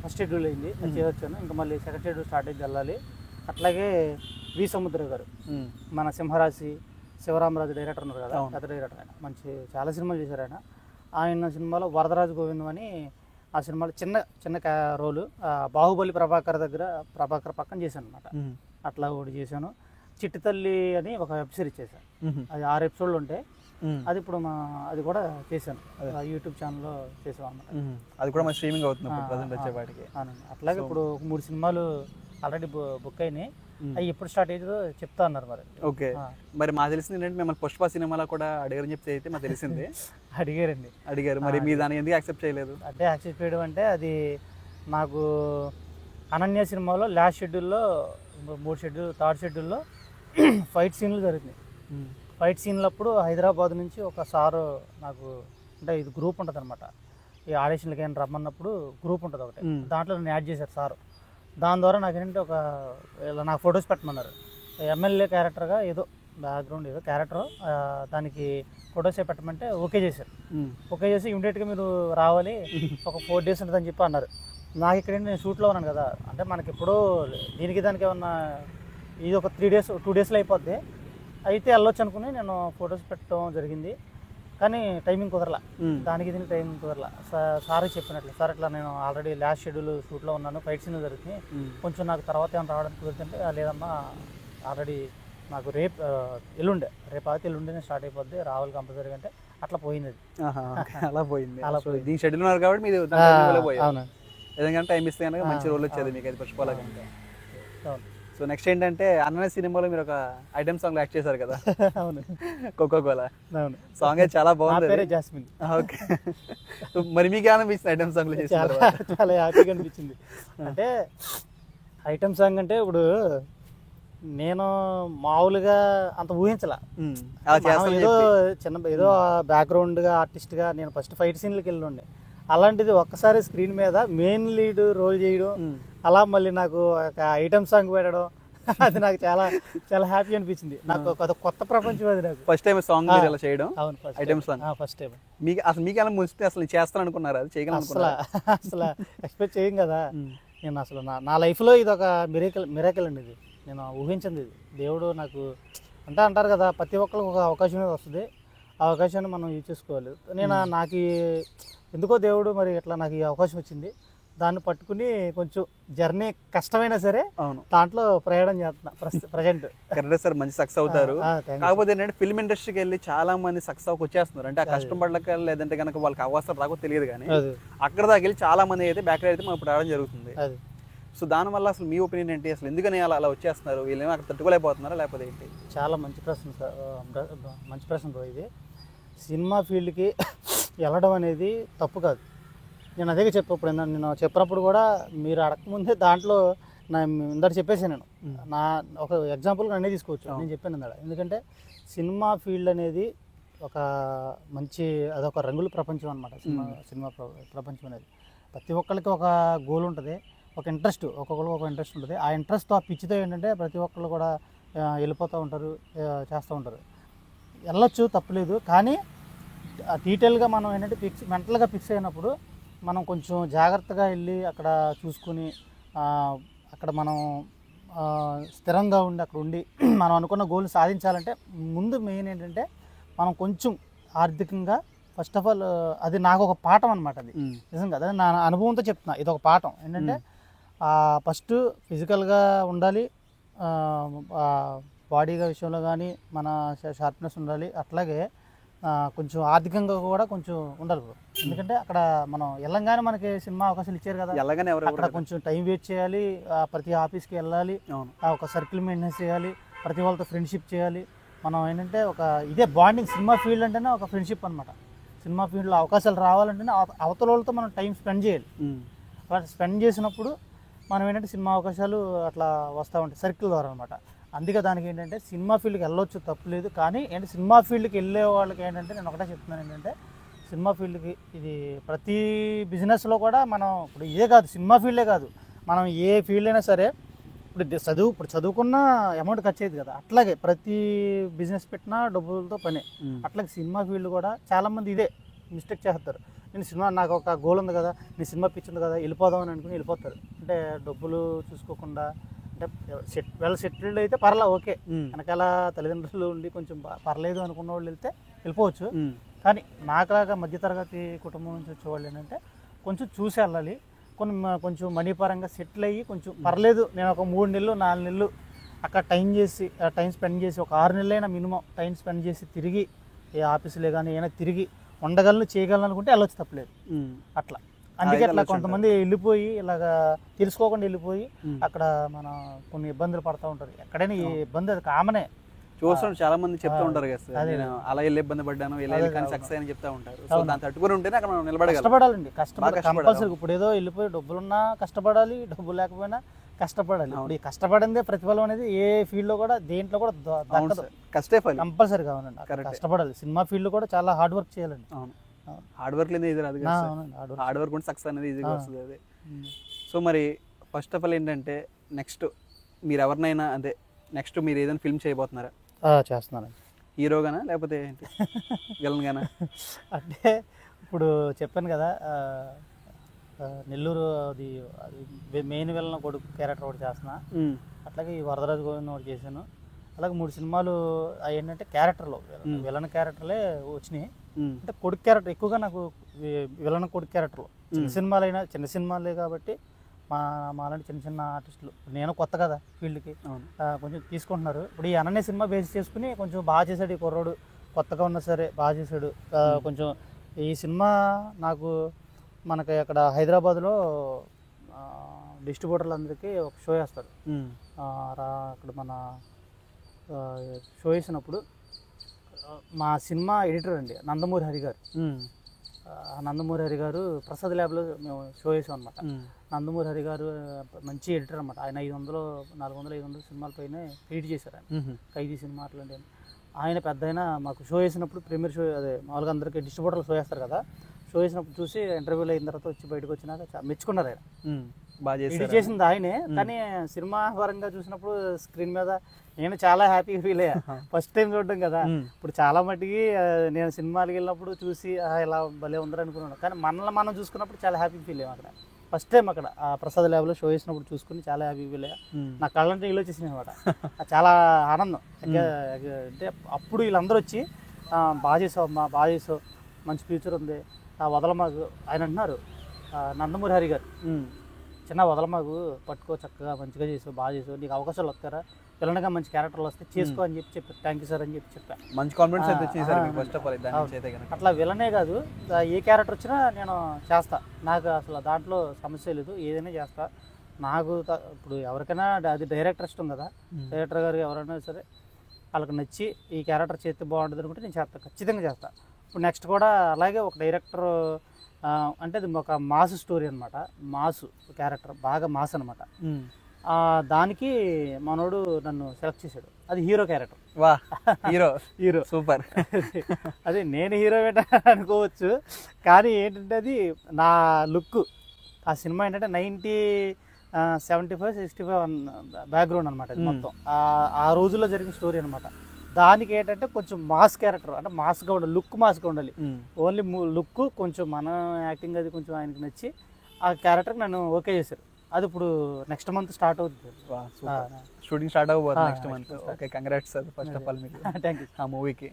ఫస్ట్ షెడ్యూల్ అయింది, అది చేయొచ్చాను. ఇంకా మళ్ళీ సెకండ్ షెడ్యూల్ స్టార్ట్ అయింది వెళ్ళాలి. అట్లాగే వి సముద్ర గారు, మన సింహరాశి శివరామరాజు డైరెక్టర్ ఉన్నారు కదా, పెద్ద డైరెక్టర్, ఆయన మంచి చాలా సినిమాలు చేశారు. ఆయన సినిమాలో వరదరాజు గోవిందం అని ఆ సినిమాలో చిన్న రోలు బాహుబలి ప్రభాకర్ పక్కన చేశాను అనమాట. అట్లా ఒకటి చేశాను. చిట్టి తల్లి అని ఒక వెబ్ సిరీస్ చేశాను, అది 6 ఎపిసోడ్లు ఉంటాయి. అది ఇప్పుడు అది కూడా చేశాను, యూట్యూబ్ ఛానల్లో చేసాం అనమాట. అది కూడా మన స్ట్రీమింగ్ అవుతుంది వచ్చేవాడికి. అట్లాగే ఇప్పుడు 3 సినిమాలు ఆల్రెడీ బుక్ అయినాయి, అవి ఎప్పుడు స్టార్ట్ అయ్యేదో చెప్తా అన్నారు మరి. ఓకే, మరి మాకు తెలిసింది ఏంటంటే మిమ్మల్ని పుష్ప సినిమాలో కూడా అడిగారని చెప్తే అయితే మాకు తెలిసింది. అడిగారు, మరి మీ దాన్ని ఎందుకు యాక్సెప్ట్ చేయలేదు? అంటే యాక్సెప్ట్ చేయడం అంటే అది నాకు అనన్య సినిమాలో లాస్ట్ షెడ్యూల్లో 3 షెడ్యూల్, థర్డ్ షెడ్యూల్లో ఫైట్ సీన్లు జరుగుతున్నాయి. ఫైట్ సీన్లప్పుడు హైదరాబాద్ నుంచి ఒక సారు నాకు, అంటే ఇది గ్రూప్ ఉంటుంది అనమాట, ఈ ఆడిషన్లకి ఏమైనా రమ్మన్నప్పుడు గ్రూప్ ఉంటుంది ఒకటి, దాంట్లో నన్ను యాడ్ చేశారు సారు. దాని ద్వారా నాకు ఏంటంటే ఇలా నాకు ఫొటోస్ పెట్టమన్నారు. ఎమ్మెల్యే క్యారెక్టర్గా ఏదో బ్యాక్గ్రౌండ్ ఏదో క్యారెక్టర్, దానికి ఫొటోసే పెట్టమంటే ఓకే చేశారు. ఓకే చేసి ఇమీడియట్గా మీరు రావాలి, ఒక 4 days ఉంటుందని చెప్పి అన్నారు. నాకు ఇక్కడ నేను షూట్లో ఉన్నాను కదా, అంటే మనకి ఎప్పుడో దానికి ఏమన్నా ఇది ఒక 3 days 2 daysలో అయిపోద్ది, అయితే వెళ్ళొచ్చు అనుకుని నేను ఫొటోస్ పెట్టడం జరిగింది. కానీ టైమింగ్ కుదరలా, దానికి దీనికి టైమింగ్ కుదరలా. సార్ చెప్పినట్లు, సార్ ఇట్లా నేను ఆల్రెడీ లాస్ట్ షెడ్యూల్ షూట్లో ఉన్నాను, ఫైట్ సీన్ జరుగుతుంది, కొంచెం నాకు తర్వాత ఏమైనా రావడానికి కుదురుతుంటే, లేదమ్మా ఆల్రెడీ నాకు రేపు ఎల్లుండే స్టార్ట్ అయిపోద్ది, రావాలి కంపల్సరీ అంటే అట్లా పోయింది. అలా పోయింది. దీనికి షెడ్యూల్ ఉన్నారు కాబట్టి మీరు ఏదైనా టైం ఇస్తే కనుక మంచి రోల్ వచ్చేది మీకు అది పుష్పాలకంటే. సో నెక్స్ట్ ఏంటంటే అనన్య సినిమాలో మీరు ఒక ఐటమ్ సాంగ్ యాక్ట్ చేశారు కదా, అవును, కోకోకోలా సాంగ్ అయితే చాలా బాగుంది. జాస్మిన్. ఓకే, మరి మీకు ఏమనిపించింది ఐటమ్ సాంగ్ చేశారు? చాలా హ్యాపీగా అనిపించింది. అంటే ఐటమ్ సాంగ్ అంటే ఇప్పుడు నేను మామూలుగా అంత ఊహించలా, ఏదో బ్యాక్గ్రౌండ్గా ఆర్టిస్ట్గా నేను ఫస్ట్ ఫైట్ సీన్లకు వెళ్ళి ఉండే, అలాంటిది ఒక్కసారి స్క్రీన్ మీద మెయిన్ లీడ్ రోల్ చేయడం, అలా మళ్ళీ నాకు ఒక ఐటమ్ సాంగ్ పెట్టడం, అది నాకు చాలా చాలా హ్యాపీ అనిపించింది. నాకు ఒక కొత్త ప్రపంచం అది. నాకు ఫస్ట్ టైం సాంగ్ ఇలా చేయడం. అవును, ఐటమ్ సాంగ్ ఫస్ట్ టైం. మీకు ఎలా ముంచితే అసలు చేస్తాను అనుకున్నారు? అది చేయగలను అసలు ఎక్స్పెక్ట్ చేయం కదా. నేను అసలు నా లైఫ్లో ఇది ఒక మిరాకిల్ అండి. ఇది నేను ఊహించింది. ఇది దేవుడు నాకు అంటే అంటారు కదా, ప్రతి ఒక్కరికి ఒక అవకాశం అనేది వస్తుంది, ఆ అవకాశాన్ని మనం యూజ్ చేసుకోవాలి. నాకు ఎందుకో దేవుడు మరి ఇట్లా నాకు ఈ అవకాశం వచ్చింది, దాన్ని పట్టుకుని కొంచెం జర్నీ కష్టమైనా సరే దాంట్లో ప్రయాణం చేస్తున్నా ప్రజెంట్. కరెక్ట్ సార్, మంచి సక్సెస్ అవుతారు. కాకపోతే ఏంటంటే ఫిల్మ్ ఇండస్ట్రీకి వెళ్ళి చాలా మంది సక్సెస్ అవ్వక వచ్చేస్తున్నారు. అంటే ఆ కష్టం పడలేక లేదంటే కనుక వాళ్ళకి అవసరం రాకో తెలియదు, కానీ అక్కడ దాకా వెళ్ళి చాలా మంది అయితే బ్యాక్ అయితే మనం ఇప్పుడు రావడం జరుగుతుంది. సో దానివల్ల అసలు మీ ఒపీనియన్ ఏంటి? అసలు ఎందుకని అలా వచ్చేస్తున్నారు? వీళ్ళేమో అక్కడ తట్టుకోలేకపోతున్నారా లేకపోతే ఏంటి? చాలా మంచి ప్రశ్న సార్, మంచి ప్రశ్న బ్రో. ఇది సినిమా ఫీల్డ్కి వెళ్ళడం అనేది తప్పు కాదు. నేను అదే చెప్పప్పుడు నేను చెప్పినప్పుడు కూడా మీరు అడగకముందే దాంట్లో ఇందాక చెప్పేసాను. నేను ఒక ఎగ్జాంపుల్గా అన్నీ తీసుకోవచ్చు, నేను చెప్పాను ఇందాక. ఎందుకంటే సినిమా ఫీల్డ్ అనేది ఒక మంచి అదొక రంగుల ప్రపంచం అనమాట. సినిమా ప్రపంచం అనేది ప్రతి ఒక్కరికి ఒక గోల్ ఉంటుంది, ఒక ఇంట్రెస్ట్, ఒక్కొక్కరికి ఒక ఇంట్రెస్ట్ ఉంటుంది. ఆ ఇంట్రెస్ట్తో, ఆ పిచ్చితో ఏంటంటే ప్రతి ఒక్కళ్ళు కూడా వెళ్ళిపోతూ ఉంటారు, చేస్తూ ఉంటారు. వెళ్ళొచ్చు, తప్పులేదు. కానీ డీటెయిల్గా మనం ఏంటంటే మెంటల్గా ఫిక్స్ అయినప్పుడు మనం కొంచెం జాగ్రత్తగా వెళ్ళి అక్కడ చూసుకుని అక్కడ మనం స్థిరంగా ఉండి అక్కడ ఉండి మనం అనుకున్న గోల్ సాధించాలంటే ముందు మెయిన్ ఏంటంటే మనం కొంచెం ఆర్థికంగా ఫస్ట్ ఆఫ్ ఆల్, అది నాకు ఒక పాఠం అనమాట. అది నిజంగా అదే నా అనుభవంతో చెప్తున్నా. ఇది ఒక పాఠం ఏంటంటే ఫస్ట్ ఫిజికల్గా ఉండాలి, బాడీగా విషయంలో కానీ మన షార్ప్నెస్ ఉండాలి. అట్లాగే కొంచెం ఆర్థికంగా కూడా కొంచెం ఉండాలి బ్రో. ఎందుకంటే అక్కడ మనం వెళ్ళంగానే మనకి సినిమా అవకాశాలు ఇచ్చారు కదా, అక్కడ కొంచెం టైం వేస్ట్ చేయాలి, ప్రతి ఆఫీస్కి వెళ్ళాలి, ఒక సర్కిల్ మెయింటెనెన్స్ చేయాలి, ప్రతి వాళ్ళతో ఫ్రెండ్షిప్ చేయాలి. మనం ఏంటంటే ఒక ఇదే బాండింగ్. సినిమా ఫీల్డ్ అంటేనే ఒక ఫ్రెండ్షిప్ అనమాట. సినిమా ఫీల్డ్లో అవకాశాలు రావాలంటేనే అవతల వాళ్ళతో మనం టైం స్పెండ్ చేయాలి. అలా స్పెండ్ చేసినప్పుడు మనం ఏంటంటే సినిమా అవకాశాలు అట్లా వస్తూ ఉంటాయి సర్కిల్ ద్వారా అనమాట. అందుకే దానికి ఏంటంటే సినిమా ఫీల్డ్కి వెళ్ళొచ్చు, తప్పులేదు. కానీ ఏంటంటే సినిమా ఫీల్డ్కి వెళ్ళే వాళ్ళకి ఏంటంటే నేను ఒకటే చెప్తున్నాను ఏంటంటే సినిమా ఫీల్డ్కి ఇది ప్రతి బిజినెస్లో కూడా మనం ఇప్పుడు ఇదే కాదు, సినిమా ఫీల్డే కాదు, మనం ఏ ఫీల్డ్ అయినా సరే ఇప్పుడు చదువుకున్న అమౌంట్ ఖర్చు అయ్యేది కదా, అట్లాగే ప్రతి బిజినెస్ పెట్టినా డబ్బులతో పనే. అట్లాగే సినిమా ఫీల్డ్ కూడా చాలామంది ఇదే మిస్టేక్ చేస్తారు. నేను సినిమా, నాకు ఒక గోల్ ఉంది కదా, నీ సినిమా పిచ్చి ఉంది కదా, వెళ్ళిపోదామని అనుకుని వెళ్ళిపోతారు. అంటే డబ్బులు చూసుకోకుండా, అంటే వెల్ సెటిల్డ్ అయితే పర్లా, ఓకే, వెనకాల తల్లిదండ్రులు ఉండి కొంచెం పర్లేదు అనుకున్న వాళ్ళు వెళ్తే వెళ్ళిపోవచ్చు. కానీ నాకులాగా మధ్యతరగతి కుటుంబం నుంచి వచ్చేవాళ్ళు ఏంటంటే కొంచెం చూసి వెళ్ళాలి, కొంచెం మనీ పరంగా సెటిల్ అయ్యి కొంచెం పర్లేదు, నేను ఒక 3 నెలలు 4 నెలలు అక్కడ టైం స్పెండ్ చేసి ఒక 6 నెలలైనా మినిమం టైం స్పెండ్ చేసి తిరిగి ఏ ఆఫీసులే కానీ ఏమైనా తిరిగి ఉండగలను, చేయగలను అనుకుంటే వెళ్ళొచ్చు, తప్పలేదు. అట్లా అందుకే అట్లా కొంతమంది వెళ్ళిపోయి ఇలాగా తెలుసుకోకుండా వెళ్ళిపోయి అక్కడ మన కొన్ని ఇబ్బందులు పడుతూ ఉంటారు. ఎక్కడైనా ఈ ఇబ్బంది అది కామనే, చూస్తున్నాడు చాలా మంది చెప్తూ ఉంటారు కదా సార్, నేను అలా వెళ్ళి ఇబ్బంది పడ్డాను, వెళ్ళి కానీ సక్సెస్ అని చెప్తా ఉంటారు. సో దాన్ని తట్టుకుని ఉంటేనే అక్కడ మనం నిలబడగలం. కష్టపడాలండి, కంపల్సరీ. ఇప్పుడు ఏదో వెళ్ళిపోయి డబ్బులున్నా కష్టపడాలి, డబ్బులు లేకపోయినా కష్టపడాలి. ఇప్పుడు ఈ కష్టపడిందే ప్రతిఫలం అనేది ఏ ఫీల్డ్లో కూడా దేంట్లో కూడా దక్కదు, కంపల్సరీ కావాలండి. కష్టపడాలి. సినిమా ఫీల్డ్ కూడా చాలా హార్డ్ వర్క్ చేయాలండి. హార్డ్ వర్క్ లేదు, రాదు కదా, హార్డ్ వర్క్ ఉంటే సక్సెస్ అనేది ఈజీగా వస్తుంది. అదే. సో మరి ఫస్ట్ ఆఫ్ ఆల్ ఏంటంటే నెక్స్ట్ మీరు ఎవరినైనా అదే నెక్స్ట్ మీరు ఏదైనా ఫిల్మ్ చేయబోతున్నారా? చేస్తున్నానండి. హీరోగానా లేకపోతే విలన్ గానా? అంటే ఇప్పుడు చెప్పాను కదా, నెల్లూరు అది మెయిన్ విలన్ కొడుకు క్యారెక్టర్ ఒకటి చేస్తున్నా. అట్లాగే ఈ వరదరాజు గోవిందం ఒకటి చేశాను. అలాగే 3 సినిమాలు ఏంటంటే క్యారెక్టర్లో విలన్ క్యారెక్టర్లే వచ్చినాయి. అంటే కొడుకు క్యారెక్టర్ ఎక్కువగా నాకు, విలన్ కొడుకు క్యారెక్టర్లో చిన్న సినిమాలే కాబట్టి మాలాంటి చిన్న చిన్న ఆర్టిస్టులు, నేను కొత్త కదా ఫీల్డ్కి, కొంచెం తీసుకుంటున్నారు. ఇప్పుడు ఈ అనన్య సినిమా బేస్ చేసుకుని కొంచెం బాగా చేశాడు ఈ కుర్రోడు, కొత్తగా ఉన్నా సరే బాగా చేశాడు. కొంచెం ఈ సినిమా నాకు మనకి అక్కడ హైదరాబాద్లో డిస్ట్రిబ్యూటర్లందరికీ ఒక షో వేస్తారు. అక్కడ మన షో వేసినప్పుడు మా సినిమా ఎడిటర్ అండి నందమూరి హరి గారు, నందమూరి హరి గారు ప్రసాద్ ల్యాబ్లో మేము షో వేసాం అనమాట. నందమూరి హరి గారు మంచి ఎడిటర్ అనమాట. ఆయన 400-500 సినిమాల పైన ఎడిట్ చేశారు. ఆయన ఖైదీ సినిమా అట్లాంటి ఆయన పెద్ద ఆయన మాకు షో వేసినప్పుడు ప్రీమియర్ షో, అదే మామూలుగా అందరికీ డిస్ట్రిబ్యూటర్లు షో వేస్తారు కదా, షో వేసినప్పుడు చూసి ఇంటర్వ్యూలు అయిన తర్వాత వచ్చి బయటకు వచ్చినాక మెచ్చుకున్నారు. ఆయన బాగా ఎడిట్ చేసింది ఆయనే, కానీ సినిమా పరంగా చూసినప్పుడు స్క్రీన్ మీద నేను చాలా హ్యాపీగా ఫీల్ అయ్యా. ఫస్ట్ టైం చూడడం కదా, ఇప్పుడు చాలా మటుకి నేను సినిమాలకి వెళ్ళినప్పుడు చూసి ఇలా భలే ఉందని అనుకున్నాను, కానీ మనల్ని మనం చూసుకున్నప్పుడు చాలా హ్యాపీ ఫీల్ అయ్యాం. అక్కడ ఫస్ట్ టైం అక్కడ ప్రసాద్ ల్యాబ్లో షో వేసినప్పుడు చూసుకుని చాలా హ్యాపీ ఫీల్ అయ్యా. నా కళ్ళంటే నీళ్ళు వచ్చేసినాయి అనమాట. చాలా ఆనందం. అంటే అప్పుడు వీళ్ళందరూ వచ్చి బాగా చేసావు అమ్మా, బాగా చేసావు, మంచి ఫ్యూచర్ ఉంది, వదలమాకు ఆయన అంటున్నారు. నందమూరి హరి గారు చిన్న వదలమాకు, పట్టుకో, చక్కగా మంచిగా చేసావు, బాగా చేసావు, నీకు అవకాశాలు వస్తారా, పిల్లనగా మంచి క్యారెక్టర్లు వస్తే చేసుకో అని చెప్పి థ్యాంక్ యూ సార్ అని చెప్పా. మంచి కాన్ఫిడెన్స్ అయితే ఇచ్చేసారు. అట్లా విలనే కాదు, ఏ క్యారెక్టర్ వచ్చినా నేను చేస్తా, నాకు అసలు దాంట్లో సమస్య లేదు, ఏదైనా చేస్తా. నాకు ఇప్పుడు ఎవరికైనా అది డైరెక్టర్ ఇష్టం కదా, డైరెక్టర్ గారు ఎవరైనా సరే వాళ్ళకి నచ్చి ఈ క్యారెక్టర్ చేస్తే బాగుంటుంది అనుకుంటే నేను చేస్తాను, ఖచ్చితంగా చేస్తాను. ఇప్పుడు నెక్స్ట్ కూడా అలాగే ఒక డైరెక్టర్, అంటే అది ఒక మాస్ స్టోరీ అనమాట, మాసు క్యారెక్టర్, బాగా మాస్ అనమాట. దానికి మనోడు నన్ను సెలెక్ట్ చేశాడు. అది హీరో క్యారెక్టర్. వా, హీరో హీరో సూపర్. అదే నేను హీరో అనుకోవచ్చు, కానీ ఏంటంటే అది నా లుక్. ఆ సినిమా ఏంటంటే 75-65 బ్యాక్గ్రౌండ్ అనమాట ఇది మొత్తం. ఆ రోజుల్లో జరిగిన స్టోరీ అనమాట. దానికి ఏంటంటే కొంచెం మాస్ క్యారెక్టర్, అంటే మాస్గా ఉండాలి, లుక్ మాస్గా ఉండాలి. ఓన్లీ లుక్ కొంచెం మన యాక్టింగ్ అది కొంచెం ఆయనకి నచ్చి ఆ క్యారెక్టర్ నన్ను ఓకే చేశారు. అది ఇప్పుడు నెక్స్ట్ మంత్ స్టార్ట్ అవుతుంది. షూటింగ్ స్టార్ట్ అవ్వబోతుంది next month. Okay, congrats sir first of all మీకు. Thank you. ఆ మూవీకి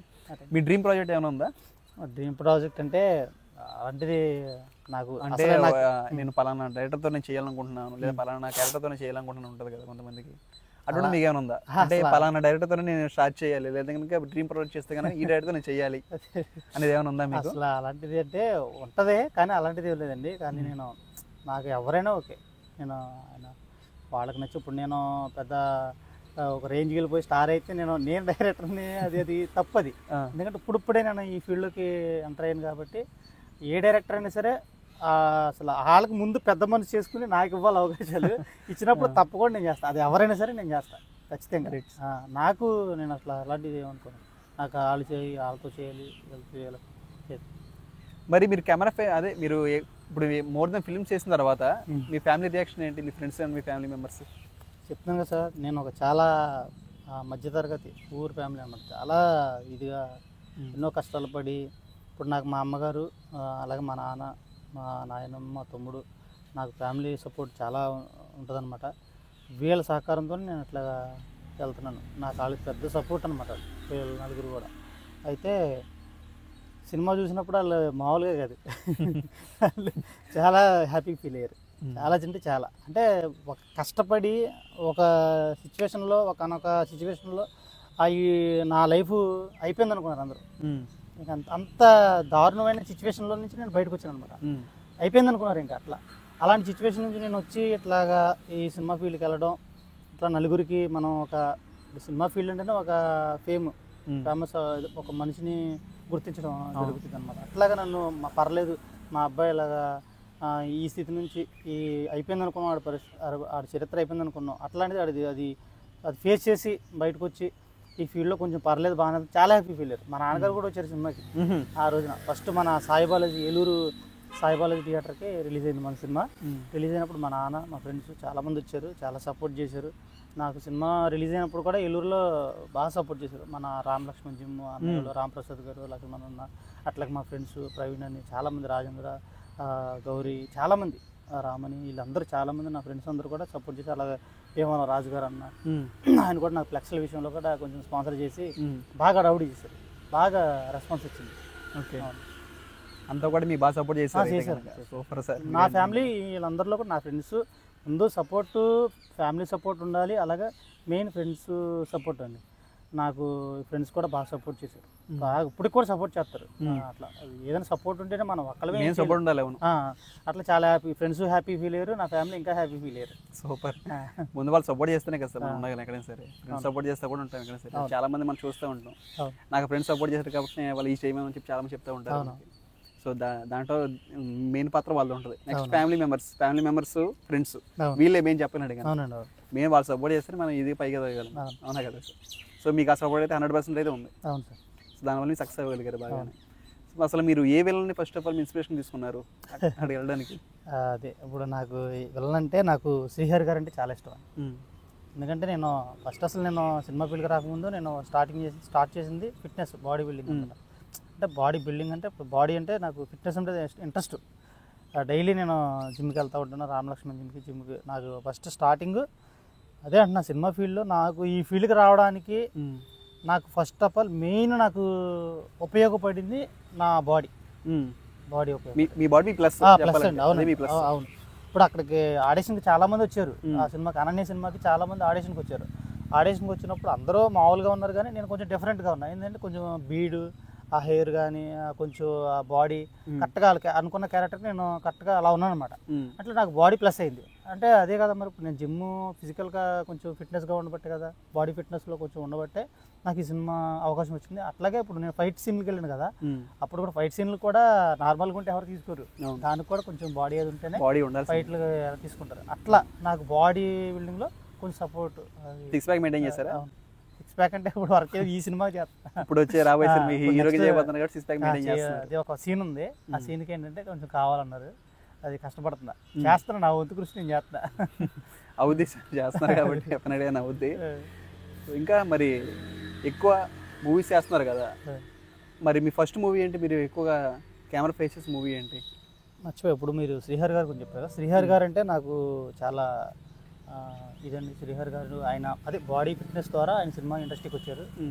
మీ డ్రీమ్ ప్రాజెక్ట్ ఏమైనా ఉందా? డ్రీమ్ ప్రాజెక్ట్ అంటే అలాంటిది నాకు అంటే నేను పలానా డైరెక్టర్తో నేను చేయాలనుకుంటున్నాను, లేదా పలానా క్యారెక్టర్తో నేను చేయాలనుకుంటున్నాను ఉంటుంది కదా కొంతమందికి, అటువంటి మీకు ఏమైనా ఉందా? అంటే పలానా డైరెక్టర్తో నేను స్టార్ట్ చేయాలి, లేదా కనుక డ్రీమ్ ప్రాజెక్ట్ చేస్తే కనుక ఈ డైరెక్టర్తో నేను చేయాలి అనేది ఏమైనా ఉందా మీకు? అసలు అలాంటిది అంటే ఉంటుంది, కానీ అలాంటిది ఏం లేదండి. కానీ నేను నాకు ఎవరైనా ఓకే, నేను వాళ్ళకి నచ్చి. ఇప్పుడు నేను పెద్ద ఒక రేంజ్కి వెళ్ళిపోయి స్టార్ అయితే నేను డైరెక్టర్ని అది తప్పది. ఎందుకంటే ఇప్పుడే నేను ఈ ఫీల్డ్లోకి ఎంటర్ అయ్యాను కాబట్టి ఏ డైరెక్టర్ అయినా సరే అసలు వాళ్ళకి ముందు పెద్ద మనసు చేసుకుని నాకు ఇవ్వాలి అవకాశాలు. ఇచ్చినప్పుడు తప్పకుండా నేను చేస్తాను. అది ఎవరైనా సరే నేను చేస్తాను ఖచ్చితంగా. నాకు నేను అసలు అలాంటిది ఏమనుకోను. నాకు వాళ్ళు చేయి, వాళ్ళతో చేయాలి, వీళ్ళతో చేయాలి. మరి మీరు కెమెరా అదే మీరు ఇప్పుడు మోర్ దెన్ ఫిల్మ్స్ చేసిన తర్వాత మీ ఫ్యామిలీ రియాక్షన్ ఏంటి? మీ ఫ్రెండ్స్ అండ్ మీ ఫ్యామిలీ మెంబర్స్? చెప్తున్నాను కదా సార్, నేను ఒక చాలా మధ్యతరగతి ఊరు ఫ్యామిలీ అన్నమాట. చాలా ఇదిగా ఎన్నో కష్టాలు పడి, ఇప్పుడు నాకు మా అమ్మగారు, అలాగే మా నాన్న, మా నాయనమ్మ, మా తమ్ముడు, నాకు ఫ్యామిలీ సపోర్ట్ చాలా ఉంటుందన్నమాట. వీళ్ళ సహకారంతో నేను ఇట్లా వెళ్తున్నాను. నాకు వాళ్ళకి పెద్ద సపోర్ట్ అనమాట, వీళ్ళు నలుగురు కూడా. అయితే సినిమా చూసినప్పుడు వాళ్ళు మామూలుగా కాదు, వాళ్ళు చాలా హ్యాపీ ఫీల్ అయ్యారు. చాలా అంటే చాలా, అంటే ఒక కష్టపడి ఒక సిచ్యువేషన్లో, ఒకనొక సిచ్యువేషన్లో అవి నా లైఫ్ అయిపోయింది అనుకున్నారు అందరూ. ఇంకా అంత దారుణమైన సిచ్యువేషన్లో నుంచి నేను బయటకు వచ్చాను అనమాట. అయిపోయింది అనుకున్నారు ఇంకా. అట్లా అలాంటి సిచ్యువేషన్ నుంచి నేను వచ్చి ఇట్లాగా ఈ సినిమా ఫీల్డ్కి వెళ్ళడం, ఇట్లా నలుగురికి మనం ఒక సినిమా ఫీల్డ్ అంటేనే ఒక ఫేమస్ ఒక మనిషిని గుర్తించడం జరుగుతుంది అనమాట. అట్లాగా నన్ను పర్లేదు మా అబ్బాయి ఇలాగా ఈ స్థితి నుంచి ఈ అయిపోయింది అనుకున్నాం, ఆడి పరిస్థితి, ఆడి చరిత్ర అయిపోయింది అనుకున్నాం. అట్లాంటిది అది ఫేస్ చేసి బయటకు వచ్చి ఈ ఫీల్డ్లో కొంచెం పర్లేదు, బాగానే, చాలా హ్యాపీ ఫీల్ అయ్యారు. మా నాన్నగారు కూడా వచ్చారు సినిమాకి ఆ రోజున. ఫస్ట్ మన సాయిబాలాజీ, ఏలూరు సాయిబాలాజీ థియేటర్కి రిలీజ్ అయింది మన సినిమా. రిలీజ్ అయినప్పుడు మా నాన్న, మా ఫ్రెండ్స్ చాలామంది వచ్చారు, చాలా సపోర్ట్ చేశారు. నాకు సినిమా రిలీజ్ అయినప్పుడు కూడా ఏలూరులో బాగా సపోర్ట్ చేశారు. మన రామలక్ష్మణ్ జిమ్ అన్నయ్యలో రాంప్రసాద్ గారు, లక్ష్మణ్ అన్న, అట్లాగే మా ఫ్రెండ్స్ ప్రవీణ్ అని చాలామంది, రాజేంద్ర, గౌరీ, చాలామంది, రామని, వీళ్ళందరూ చాలామంది నా ఫ్రెండ్స్ అందరూ కూడా సపోర్ట్ చేసి, అలాగే ఏమన్నా రాజు గారు అన్న, ఆయన కూడా నాకు ఫ్లెక్స్ల విషయంలో కూడా కొంచెం స్పాన్సర్ చేసి బాగా రౌడీ చేశారు, బాగా రెస్పాన్స్ వచ్చింది. ఓకే, అంతా కూడా మీ బాగా సపోర్ట్ చేశారు. Super sir. నా ఫ్యామిలీ వీళ్ళందరిలో కూడా నా ఫ్రెండ్స్ ముందు సపోర్ట్, ఫ్యామిలీ సపోర్ట్ ఉండాలి, అలాగే మెయిన్ ఫ్రెండ్స్ సపోర్ట్ అండి. నాకు ఫ్రెండ్స్ కూడా బాగా సపోర్ట్ చేశారు, బాగా ఇప్పటికి కూడా సపోర్ట్ చేస్తారు. అట్లా ఏదైనా సపోర్ట్ ఉంటేనే మనం ఒక్కలమే సపోర్ట్ ఉండాలి. అట్లా చాలా హ్యాపీ, ఫ్రెండ్స్ హ్యాపీ ఫీల్ అయ్యారు, నా ఫ్యామిలీ ఇంకా హ్యాపీ ఫీల్ అయ్యారు. సూపర్. ముందు వాళ్ళు సపోర్ట్ చేస్తేనే కదా సార్ మనం ఉండాలి ఎక్కడైనా సరే. ఫ్రెండ్స్ సపోర్ట్ చేస్తే కూడా ఉంటాం ఎక్కడైనా సరే. చాలా మంది మనం చూస్తూ ఉంటాం, నాకు ఫ్రెండ్స్ సపోర్ట్ చేస్తారు కాబట్టి వాళ్ళు ఈ చేయమని చెప్పి చాలా మంది చెప్తూ ఉంటారు. సో దాంట్లో మెయిన్ పాత్ర వాళ్ళు ఉంటుంది. నెక్స్ట్ ఫ్యామిలీ మెంబర్స్ ఫ్రెండ్స్, వీళ్ళే మెయిన్ చెప్పినాడు కానీ మేము వాళ్ళు సపోర్ట్ చేస్తే మనం ఇది పైగా ఎదగలం. అవునా కదా సార్? సో మీకు ఆ సపోర్ట్ అయితే 100% అయితే ఉంది. సో దానివల్ల సక్సెస్ అవ్వగలిగారు బాగానే. సో అసలు మీరు ఏ విలన్ని ఫస్ట్ ఆఫ్ ఆల్ ఇన్స్పిరేషన్ తీసుకున్నారు అక్కడికి వెళ్ళడానికి? అదే ఇప్పుడు నాకు విలన్ అంటే నాకు శ్రీహరి గారు అంటే చాలా ఇష్టం. ఎందుకంటే నేను ఫస్ట్ అసలు నేను సినిమా ఫీల్డ్కి రాకముందు నేను స్టార్ట్ చేసింది ఫిట్నెస్, బాడీ బిల్డింగ్ అనమాట. అంటే బాడీ బిల్డింగ్ అంటే బాడీ అంటే నాకు ఫిట్నెస్ అంటే ఇంట్రెస్ట్. డైలీ నేను జిమ్కి వెళ్తూ ఉంటాను, రామలక్ష్మణ్ జిమ్కి. నాకు ఫస్ట్ స్టార్టింగ్ అదే అంటున్నా, సినిమా ఫీల్డ్లో నాకు ఈ ఫీల్డ్కి రావడానికి నాకు ఫస్ట్ ఆఫ్ ఆల్ మెయిన్ నాకు ఉపయోగపడింది నా బాడీ ప్లస్ అండి. అవును. ఇప్పుడు అక్కడికి ఆడిషన్కి చాలామంది వచ్చారు, ఆ సినిమాకి, అనన్య సినిమాకి చాలామంది ఆడిషన్కి వచ్చారు. ఆడిషన్కి వచ్చినప్పుడు అందరూ మామూలుగా ఉన్నారు, కానీ నేను కొంచెం డిఫరెంట్గా ఉన్నా. ఏంటంటే కొంచెం బీడు, ఆ హెయిర్ కానీ కొంచెం ఆ బాడీ కరెక్ట్గా అనుకున్న క్యారెక్టర్ నేను కరెక్ట్గా అలా ఉన్నాను అనమాట. అట్లా నాకు బాడీ ప్లస్ అయింది. అంటే అదే కదా మరి, ఇప్పుడు నేను జిమ్ ఫిజికల్గా కొంచెం ఫిట్నెస్గా ఉండబట్టే కదా, బాడీ ఫిట్నెస్లో కొంచెం ఉండబట్టే నాకు ఈ సినిమా అవకాశం వచ్చింది. అట్లాగే ఇప్పుడు నేను ఫైట్ సీన్కి వెళ్ళాను కదా, అప్పుడు కూడా ఫైట్ సీన్లు కూడా నార్మల్గా ఉంటే ఎవరు తీసుకోరు, దానికి కూడా కొంచెం బాడీ అది ఉంటేనే ఫైట్లు తీసుకుంటారు. అట్లా నాకు బాడీ బిల్డింగ్లో కొంచెం సపోర్ట్. సిక్స్ ప్యాక్ మెయింటైన్ చేస్తారా? సిక్స్ ప్యాక్ అంటే ఇప్పుడు వరకు ఈ సినిమా చేస్తాను, ఇప్పుడు వచ్చే రాబోయే సినిమా హీరోకి చేయబోతున్నారు కాబట్టి సిక్స్ ప్యాక్ మెయింటైన్ చేస్తారు. అది ఒక సీన్ ఉంది, ఆ సీన్కి ఏంటంటే కొంచెం కావాలన్నారు, అది కష్టపడుతున్నా, చేస్తున్నా, నా వంతు కృషి నేను చేస్తున్నా. అవుద్ది సార్, చేస్తున్నారు కాబట్టి డెఫినెట్గా అవుద్ది. ఇంకా మరి ఎక్కువ మూవీస్ చేస్తున్నారు కదా, మరి మీ ఫస్ట్ మూవీ ఏంటి, మీరు ఎక్కువగా కెమెరా ఫేసెస్ మూవీ ఏంటి? మర్చిపోయి ఇప్పుడు మీరు శ్రీహరి గారు గురించి చెప్పారు. శ్రీహరి గారు అంటే నాకు చాలా ఇదండి. శ్రీహరి గారు ఆయన అదే బాడీ ఫిట్నెస్ ద్వారా ఆయన సినిమా ఇండస్ట్రీకి వచ్చారు.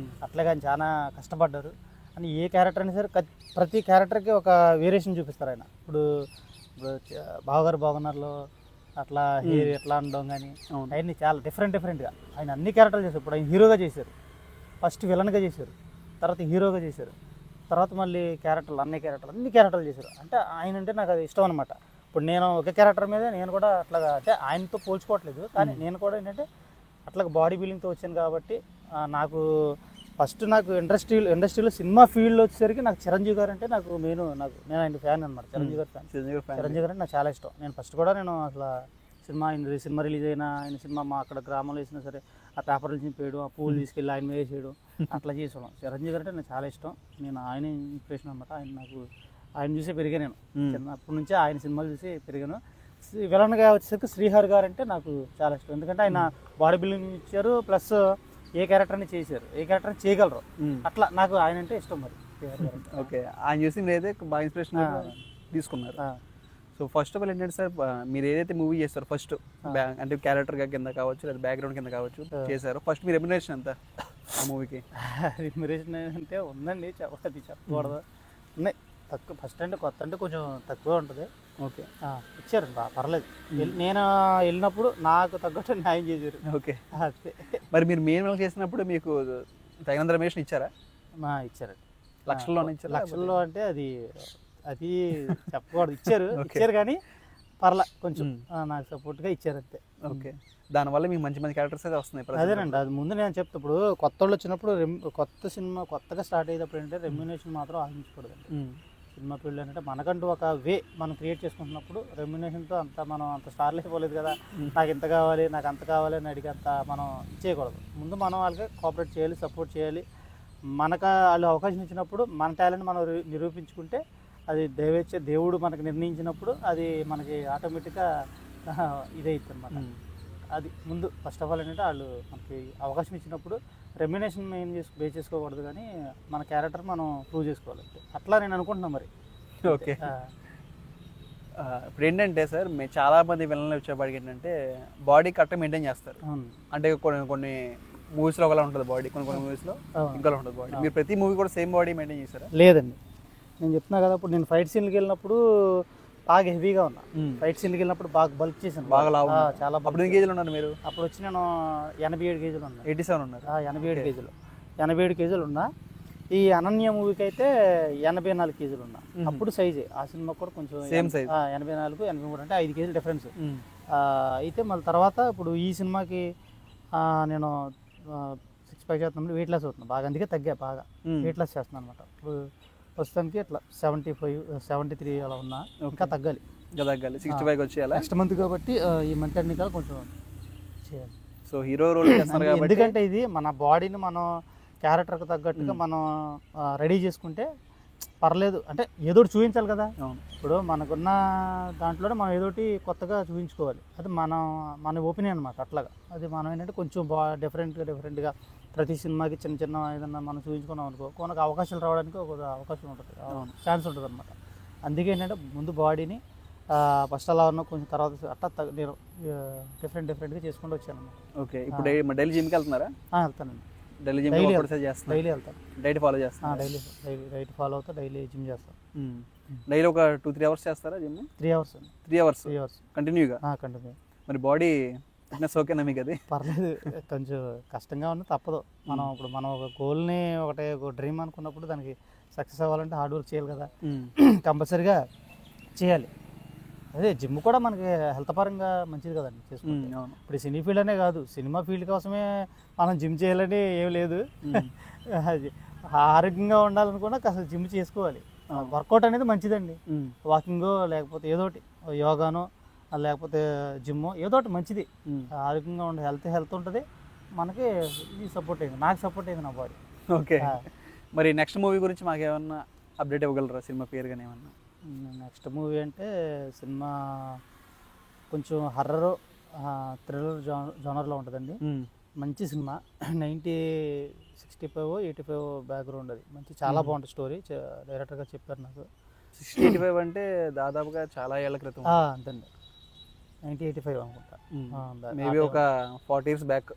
అట్లాగే ఆయన చాలా కష్టపడ్డారు. అని ఏ క్యారెక్టర్ అయినా సరే ప్రతి క్యారెక్టర్కి ఒక వేరియేషన్ చూపిస్తారు ఆయన. ఇప్పుడు బావగారు బాగున్నారులో అట్లా హెయిర్ ఎట్లా అనడం కానీ అవన్నీ చాలా డిఫరెంట్గా ఆయన అన్ని క్యారెక్టర్లు చేశారు. ఇప్పుడు ఆయన హీరోగా చేశారు, ఫస్ట్ విలన్గా చేశారు, తర్వాత హీరోగా చేశారు, తర్వాత మళ్ళీ క్యారెక్టర్లు అన్ని క్యారెక్టర్లు చేశారు. అంటే ఆయన అంటే నాకు అది ఇష్టం అనమాట. ఇప్పుడు నేను ఒక క్యారెక్టర్ మీద నేను కూడా అట్లాగా అంటే ఆయనతో పోల్చుకోవట్లేదు, కానీ నేను కూడా ఏంటంటే అట్లాగా బాడీ బిల్డింగ్తో వచ్చాను కాబట్టి నాకు ఫస్ట్ నాకు ఇండస్ట్రీలో సినిమా ఫీల్డ్లో వచ్చేసరికి నాకు చిరంజీవి గారు అంటే నాకు నేను ఆయన ఫ్యాన్ అనమాట. చిరంజీవి గారు ఫ్యాన్. చిరంజీవి గారు అంటే నాకు చాలా ఇష్టం. నేను ఫస్ట్ కూడా నేను అసలు సినిమా రిలీజ్ అయినా ఆయన సినిమా మా అక్కడ గ్రామంలో వేసినా సరే ఆ పేపర్లు చింపేయడం, ఆ పూలు తీసుకెళ్ళి ఆయన మీద వేసేయడం అట్లా చేసాం. చిరంజీవి గారు అంటే నాకు చాలా ఇష్టం. నేను ఆయన ఇన్స్పిరేషన్ అనమాట. ఆయన చూసే పెరిగాను నేను. చిన్నప్పటి నుంచే ఆయన సినిమాలు చూసి పెరిగాను. విలన్గా వచ్చేసరికి శ్రీహరి గారు అంటే నాకు చాలా ఇష్టం. ఎందుకంటే ఆయన బాడీ బిల్డింగ్ ఇచ్చారు, ప్లస్ ఏ క్యారెక్టర్ని చేశారు, ఏ క్యారెక్టర్ని చేయగలరు. అట్లా నాకు ఆయన అంటే ఇష్టం. మరి శ్రీహరి గారు ఓకే, ఆయన చూసి మీరు అయితే బాగా ఇన్స్పిరేషన్ తీసుకున్నారు. సో ఫస్ట్ ఆఫ్ ఆల్ ఏంటంటే సార్, మీరు ఏదైతే మూవీ చేస్తారో ఫస్ట్ అంటే క్యారెక్టర్గా కింద కావచ్చు లేదా బ్యాక్గ్రౌండ్ కింద కావచ్చు చేశారు, ఫస్ట్ మీ రెమ్యునరేషన్ ఎంత ఆ మూవీకి? రెమ్యునరేషన్ అంటే ఉందండి, చెప్పకూడదు, ఉన్నాయి తక్కువ. ఫస్ట్ అంటే కొత్త అంటే కొంచెం తక్కువ ఉంటుంది. ఓకే, ఇచ్చారు పర్లేదు. నేను వెళ్ళినప్పుడు నాకు తగ్గట్టు న్యాయం చేశారు. ఓకే, మరి మీరు మెయిన్ చేసినప్పుడు మీకు తగినంత రెమ్యునరేషన్ ఇచ్చారా? ఇచ్చారండి. లక్షల్లోనే ఇచ్చారు? లక్షల్లో అంటే అది చెప్పకూడదు. ఇచ్చారు కానీ పర్లా కొంచెం నాకు సపోర్ట్గా ఇచ్చారు అంతే. ఓకే, దానివల్ల మీకు మంచి మంచి క్యారెక్టర్స్ అయితే వస్తున్నాయి. అదేనండి, అది ముందు నేను చెప్తా. ఇప్పుడు కొత్త వాళ్ళు వచ్చినప్పుడు కొత్త సినిమా కొత్తగా స్టార్ట్ అయ్యేటప్పుడు ఏంటంటే రెమ్యునేషన్ మాత్రం ఆశించకూడదండి. సినిమా ఫీల్డ్ ఏంటంటే మనకంటూ ఒక వే మనం క్రియేట్ చేసుకుంటున్నప్పుడు రెమ్యునేషన్తో మనం అంత స్టార్లు అయిపోలేదు కదా, నాకు ఇంత కావాలి నాకు అంత కావాలి అని అడిగి అంత మనం ఇచ్చేయకూడదు. ముందు మనం వాళ్ళకి కోఆపరేట్ చేయాలి, సపోర్ట్ చేయాలి. మనకు వాళ్ళు అవకాశం ఇచ్చినప్పుడు మన టాలెంట్ మనం నిరూపించుకుంటే అది దేవుడు మనకు నిర్ణయించినప్పుడు అది మనకి ఆటోమేటిక్గా ఇదవుతుంది అన్నమాట. అది ముందు ఫస్ట్ ఆఫ్ ఆల్ ఏంటంటే వాళ్ళు మనకి అవకాశం ఇచ్చినప్పుడు రెమ్యునేషన్ బే చేసుకోకూడదు, కానీ మన క్యారెక్టర్ మనం ప్రూవ్ చేసుకోవాలి. అట్లా నేను అనుకుంటున్నాను మరి. ఓకే, ఇప్పుడు ఏంటంటే సార్ మేము చాలా మంది విలన్లు వచ్చేపాటికి ఏంటంటే బాడీ కరెక్ట్గా మెయింటైన్ చేస్తారు. అంటే కొన్ని మూవీస్లో ఒకలా ఉంటుంది బాడీ, కొన్ని మూవీస్లో ఇంకోలా ఉంటుంది బాడీ. మీరు ప్రతి మూవీ కూడా సేమ్ బాడీ మెయింటైన్ చేస్తారా? లేదండి, నేను చెప్తున్నా కదా, ఇప్పుడు నేను ఫైట్ సీన్కి వెళ్ళినప్పుడు బాగా హెవీగా ఉన్నా. ఫైట్ సీన్కి వెళ్ళినప్పుడు బాగా బల్క్ చేశాను, బాగా చాలా. అప్పుడు ఎన్ని కేజీలు ఉన్నారు మీరు? అప్పుడు వచ్చి నేను 87 కేజీలు ఉన్నా. 87 ఉన్నారు? 87 కేజీలు ఉన్నా. ఈ అనన్య మూవీకి అయితే 84 కేజీలు ఉన్నా. అప్పుడు సైజే ఆ సినిమా కూడా కొంచెం సేమ్ సైజ్, 84, 83 అంటే 5 కేజీలు డిఫరెన్స్. అయితే మళ్ళీ తర్వాత ఇప్పుడు ఈ సినిమాకి నేను 6 5 చేస్తున్నాను, వెయిట్ లాస్ అవుతున్నాను బాగా, అందుకే తగ్గా బాగా వెయిట్ లాస్ చేస్తున్నాను అనమాట. ఇప్పుడు ప్రస్తుతానికి ఇట్లా 75 73 అలా ఉన్నా. ఇంకా తగ్గాలి, 65 వచ్చేయాలి నెక్స్ట్ మంత్ కాబట్టి. ఈ మంత్ అన్ని కాదు కొంచెం చేయాలి. సో హీరో రోల్ చేస్తున్నారు కాబట్టి, ఎందుకంటే ఇది మన బాడీని మనం క్యారెక్టర్కి తగ్గట్టుగా మనం రెడీ చేసుకుంటే పర్లేదు. అంటే ఏదోటి చూపించాలి కదా. ఇప్పుడు మనకున్న దాంట్లోనే మనం ఏదోటి కొత్తగా చూపించుకోవాలి. అది మన ఒపీనియన్ అనమాట. అట్లాగా అది మనం ఏంటంటే కొంచెం డిఫరెంట్గా ప్రతి సినిమాకి చిన్న ఏదన్నా మనం చూపించుకున్నాం అనుకో, కొనకు అవకాశాలు రావడానికి ఒక అవకాశం ఉంటుంది, ఛాన్స్ ఉంటుంది అనమాట. అందుకే ఏంటంటే ముందు బాడీని ఫస్ట్ అలా ఉన్న కొంచెం తర్వాత అట్లా నేను డిఫరెంట్గా చేసుకుంటూ వచ్చాను అనమాట. ఓకే, ఇప్పుడు డైలీ జిమ్కి వెళ్తున్నారా? వెళ్తానండి, డైలీ వెళ్తాను. డైట్ ఫాలో చేస్తాను? డైలీ డైట్ ఫాలో అవుతా, డైలీ జిమ్ చేస్తాను. డైలీ ఒక 2-3 అవర్స్ చేస్తారా జిమ్? 3 అవర్స్. 3 అవర్స్ కంటిన్యూగా? కంటిన్యూ. మరి బాడీ ఫిట్నెస్ ఓకేనా మీకు? అది పర్లేదు, కొంచెం కష్టంగా ఉంది, తప్పదు. మనం ఒక గోల్ని ఒక డ్రీమ్ అనుకున్నప్పుడు దానికి సక్సెస్ అవ్వాలంటే హార్డ్ వర్క్ చేయాలి కదా, కంపల్సరీగా చేయాలి. అదే జిమ్ కూడా మనకి హెల్త్ పరంగా మంచిది కదండి చేసుకుంటే. ఇప్పుడు సినీ ఫీల్డ్ అనే కాదు, సినిమా ఫీల్డ్ కోసమే మనం జిమ్ చేయాలని ఏం లేదు. ఆరోగ్యంగా ఉండాలనుకున్నా అసలు జిమ్ చేసుకోవాలి. వర్కౌట్ అనేది మంచిదండి, వాకింగో లేకపోతే ఏదోటి యోగానో లేకపోతే జిమ్ ఏదోటి మంచిది. ఆరోగ్యంగా ఉండే హెల్త్ ఉంటుంది మనకి. ఇది సపోర్ట్ అయింది, నాకు సపోర్ట్ అయింది నా బాడీ. ఓకే, మరి నెక్స్ట్ మూవీ గురించి మాకు ఏమన్నా అప్డేట్ ఇవ్వగలరా? సినిమా పేరు కానీ ఏమన్నా? నెక్స్ట్ మూవీ అంటే సినిమా కొంచెం హర్రర్ థ్రిల్లర్ జోనర్లో ఉంటుందండి. మంచి సినిమా 65 బ్యాక్గ్రౌండ్, అది మంచి చాలా బాగుంటుంది స్టోరీ. డైరెక్టర్గా చెప్పారు నాకు. 65 అంటే దాదాపుగా చాలా ఏళ్ల క్రితం. అంతండి, 1985 అనుకుంటా. మేబీ ఒక 40 years బ్యాక్.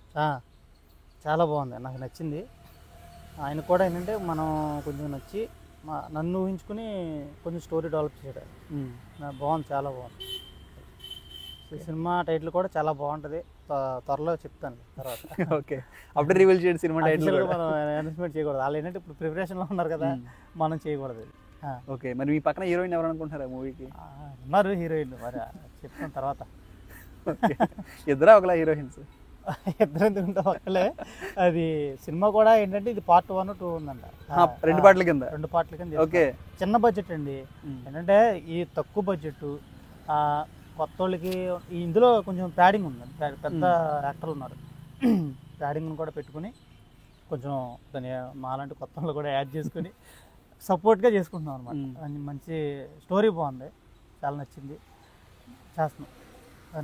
చాలా బాగుంది, నాకు నచ్చింది. ఆయన కూడా ఏంటంటే మనం కొంచెం నచ్చి నన్ను ఊహించుకుని కొంచెం స్టోరీ డెవలప్ చేయడం బాగుంది, చాలా బాగుంది. ఈ సినిమా టైటిల్ కూడా చాలా బాగుంటుంది, త్వరలో చెప్తాను తర్వాత. ఓకే, అప్పుడు రివీల్ చేయండి సినిమా టైటిల్. మనం అనౌన్స్మెంట్ చేయకూడదు, వాళ్ళు ఏంటంటే ఇప్పుడు ప్రిపరేషన్లో ఉన్నారు కదా, మనం చేయకూడదు. ఓకే, మరి మీ పక్కన హీరోయిన్ ఎవరు అనుకుంటున్నారా మూవీకి? ఉన్నారు హీరోయిన్, మరి చెప్తాను తర్వాత. ఇద్దరా ఒకలా హీరోయిన్స్? ఇద్దరు ఎందుకుంటే ఒక్కలే. అది సినిమా కూడా ఏంటంటే ఇది పార్ట్ 1, 2 ఉందంట, 2 పార్ట్ల కింద. 2 పార్ట్ల కింద. ఓకే, చిన్న బడ్జెట్ అండి. ఏంటంటే ఈ తక్కువ బడ్జెట్ కొత్త వాళ్ళకి ఇందులో కొంచెం ప్యాడింగ్ ఉందండి, పెద్ద యాక్టర్లు ఉన్నారు. ప్యాడింగ్ని కూడా పెట్టుకుని కొంచెం దాని మాలాంటి కొత్త వాళ్ళు కూడా యాడ్ చేసుకుని సపోర్ట్గా చేసుకుంటున్నాం అనమాట. మంచి స్టోరీ బాగుంది, చాలా నచ్చింది, చేస్తున్నాం.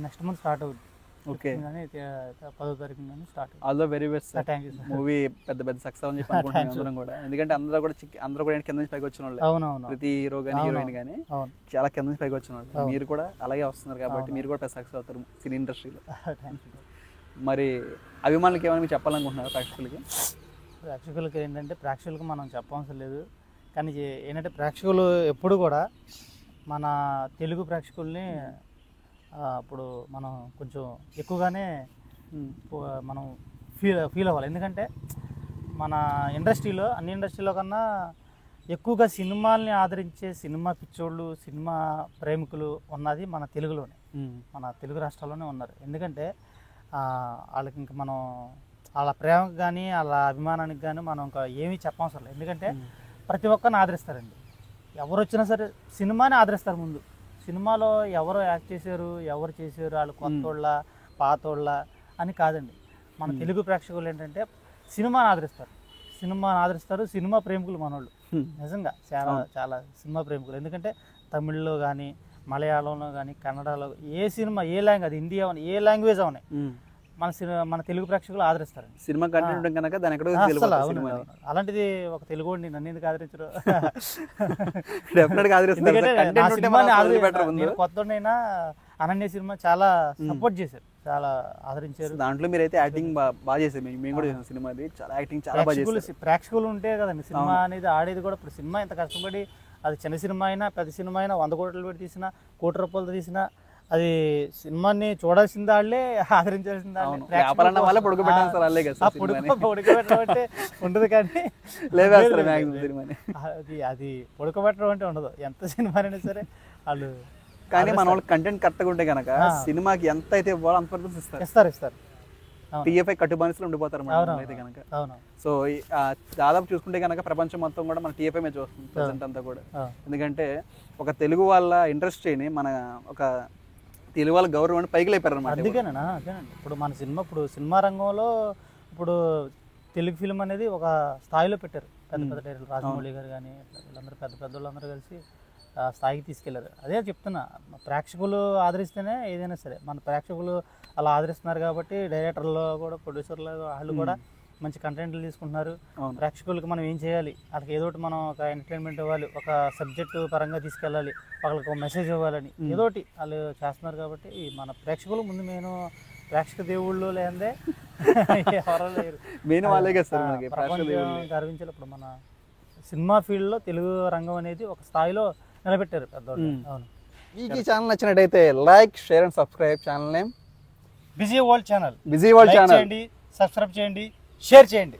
నెక్స్ట్ మంత్ స్టార్ట్ అవుతుంది. ఓకే, 10వ తారీఖు కానీ start. All the very best. Thank you sir. Movie పెద్ద సక్సెస్ అని చెప్పి అనుకుంటున్నాం అందరం కూడా. ఎందుకంటే అందరూ కూడా కింద నుంచి పైకి వచ్చిన వాళ్ళు. అవునవును, ప్రతి హీరో కానీ హీరోయిన్ కానీ చాలా కింద నుంచి పైకి వచ్చిన వాళ్ళు. మీరు కూడా అలాగే వస్తున్నారు కాబట్టి మీరు కూడా పెద్ద సక్సెస్ అవుతారు సినీ ఇండస్ట్రీలో. మరి అభిమానులకి ఏమైనా మీరు చెప్పాలనుకుంటున్నారు ప్రేక్షకులకి? ప్రేక్షకులకి ఏంటంటే ప్రేక్షకులకు మనం చెప్పవలసిన లేదు, కానీ ఏంటంటే ప్రేక్షకులు ఎప్పుడు కూడా మన తెలుగు ప్రేక్షకుల్ని అప్పుడు మనం కొంచెం ఎక్కువగానే మనం ఫీల్ అవ్వాలి. ఎందుకంటే మన ఇండస్ట్రీలో, అన్ని ఇండస్ట్రీలో కన్నా ఎక్కువగా సినిమాల్ని ఆదరించే సినిమా పిచ్చోళ్ళు, సినిమా ప్రేమికులు ఉన్నది మన తెలుగులోనే, మన తెలుగు రాష్ట్రాల్లోనే ఉన్నారు. ఎందుకంటే వాళ్ళకి ఇంకా మనం వాళ్ళ ప్రేమకు కానీ వాళ్ళ అభిమానానికి కానీ మనం ఇంకా ఏమీ చెప్పవసరం లేదు. ఎందుకంటే ప్రతి ఒక్కరిని ఆదరిస్తారండి, ఎవరు వచ్చినా సరే సినిమాని ఆదరిస్తారు. ముందు సినిమాలో ఎవరు యాక్ట్ చేశారు, ఎవరు చేశారు, వాళ్ళు కొత్తోళ్ళ పాతోళ్ళ అని కాదండి. మన తెలుగు ప్రేక్షకులు ఏంటంటే సినిమాని ఆదరిస్తారు, సినిమా ప్రేమికులు మనోళ్ళు. నిజంగా చాలా చాలా సినిమా ప్రేమికులు. ఎందుకంటే తమిళ్లో కానీ, మలయాళంలో కానీ, కన్నడలో ఏ సినిమా, ఏ లాంగ్వేజ్, అది హిందీ అవని, ఏ లాంగ్వేజ్ అవని మన తెలుగు ప్రేక్షకులు ఆదరిస్తారండి. సినిమా కంటెంట్ కనుక దాని ఎక్కడో అలాంటిది ఒక తెలుగు నన్ను ఎందుకు ఆదరించరు? కొత్తనైనా అనన్య సినిమా చాలా సపోర్ట్ చేశారు, చాలా ఆదరించారు. దాంట్లో మీరైతే యాక్టింగ్ బాగా చేశారు, మేము కూడా చేసాం సినిమా, చాలా యాక్టింగ్ చాలా బాగా చేశారు. ప్రేక్షకులు ఉంటే కదండి సినిమా అనేది ఆడేది కూడా. ఇప్పుడు సినిమా ఇంత కష్టపడి, అది చిన్న సినిమా అయినా పెద్ద సినిమా అయినా 100 కోట్లు పెట్టి తీసినా, 1 కోటి రూపాయలతో తీసినా, అది సినిమాని చూడాల్సిన వాళ్ళే, ఆదరించాల్సిన వాళ్ళే ఉడకబెట్టడం అంటే ఉండదు, కానీ అది ఉడకబెట్టడం అంటే ఉండదు. ఎంత సినిమా అయినా సరే వాళ్ళు. కానీ మన వాళ్ళు కంటెంట్ కరెక్ట్గా ఉంటే కనుక సినిమాకి ఎంత అయితే ఇవ్వాలో అంత ఇస్తారు. టీఎఫ్ఐ కట్టుబానిసలో ఉండిపోతారు అయితే కనుక. సో దాదాపు చూసుకుంటే కనుక ప్రపంచం మొత్తం కూడా మన టీఎఫ్ఐ మీద చూస్తుంది ప్రజెంట్ అంతా కూడా. ఎందుకంటే ఒక తెలుగు వాళ్ళ ఇండస్ట్రీని, మన ఒక తెలుగు వాళ్ళ గౌరవాన్ని పైకి లేపారు అనమాట. అందుకేనా ఇప్పుడు మన సినిమా రంగంలో ఇప్పుడు తెలుగు ఫిలిం అనేది ఒక స్థాయిలో పెట్టారు. పెద్ద డైరెక్టర్ రాజమౌళి గారు కానీ వీళ్ళందరూ పెద్ద వాళ్ళందరూ కలిసి స్థాయికి తీసుకెళ్లారు. అదే చెప్తున్నా, ప్రేక్షకులు ఆదరిస్తేనే ఏదైనా సరే. మన ప్రేక్షకులు అలా ఆదరిస్తున్నారు కాబట్టి డైరెక్టర్లు కూడా, ప్రొడ్యూసర్లు వాళ్ళు కూడా మంచి కంటెంట్లు తీసుకుంటున్నారు. ప్రేక్షకులకు మనం ఏం చేయాలి, వాళ్ళకి ఏదో ఒకటి మనం ఒక ఎంటర్టైన్మెంట్ ఇవ్వాలి, ఒక సబ్జెక్టు పరంగా తీసుకెళ్ళాలి, వాళ్ళకి ఒక మెసేజ్ ఇవ్వాలని ఏదో ఒకటి వాళ్ళు చేస్తున్నారు. కాబట్టి మన ప్రేక్షకులు ముందు నేను ప్రేక్షక దేవుళ్ళు లేదే ఎవరో లేరు, గర్వించాలి. ఇప్పుడు మన సినిమా ఫీల్డ్లో తెలుగు రంగం అనేది ఒక స్థాయిలో నిలబెట్టారు పెద్దవాళ్ళు. అవును. మీకు ఈ ఛానల్ నచ్చినట్టయితే like, share and subscribe. Channel name busy world channel. Busy world channel. Subscribe చేయండి, షేర్ చేయండి.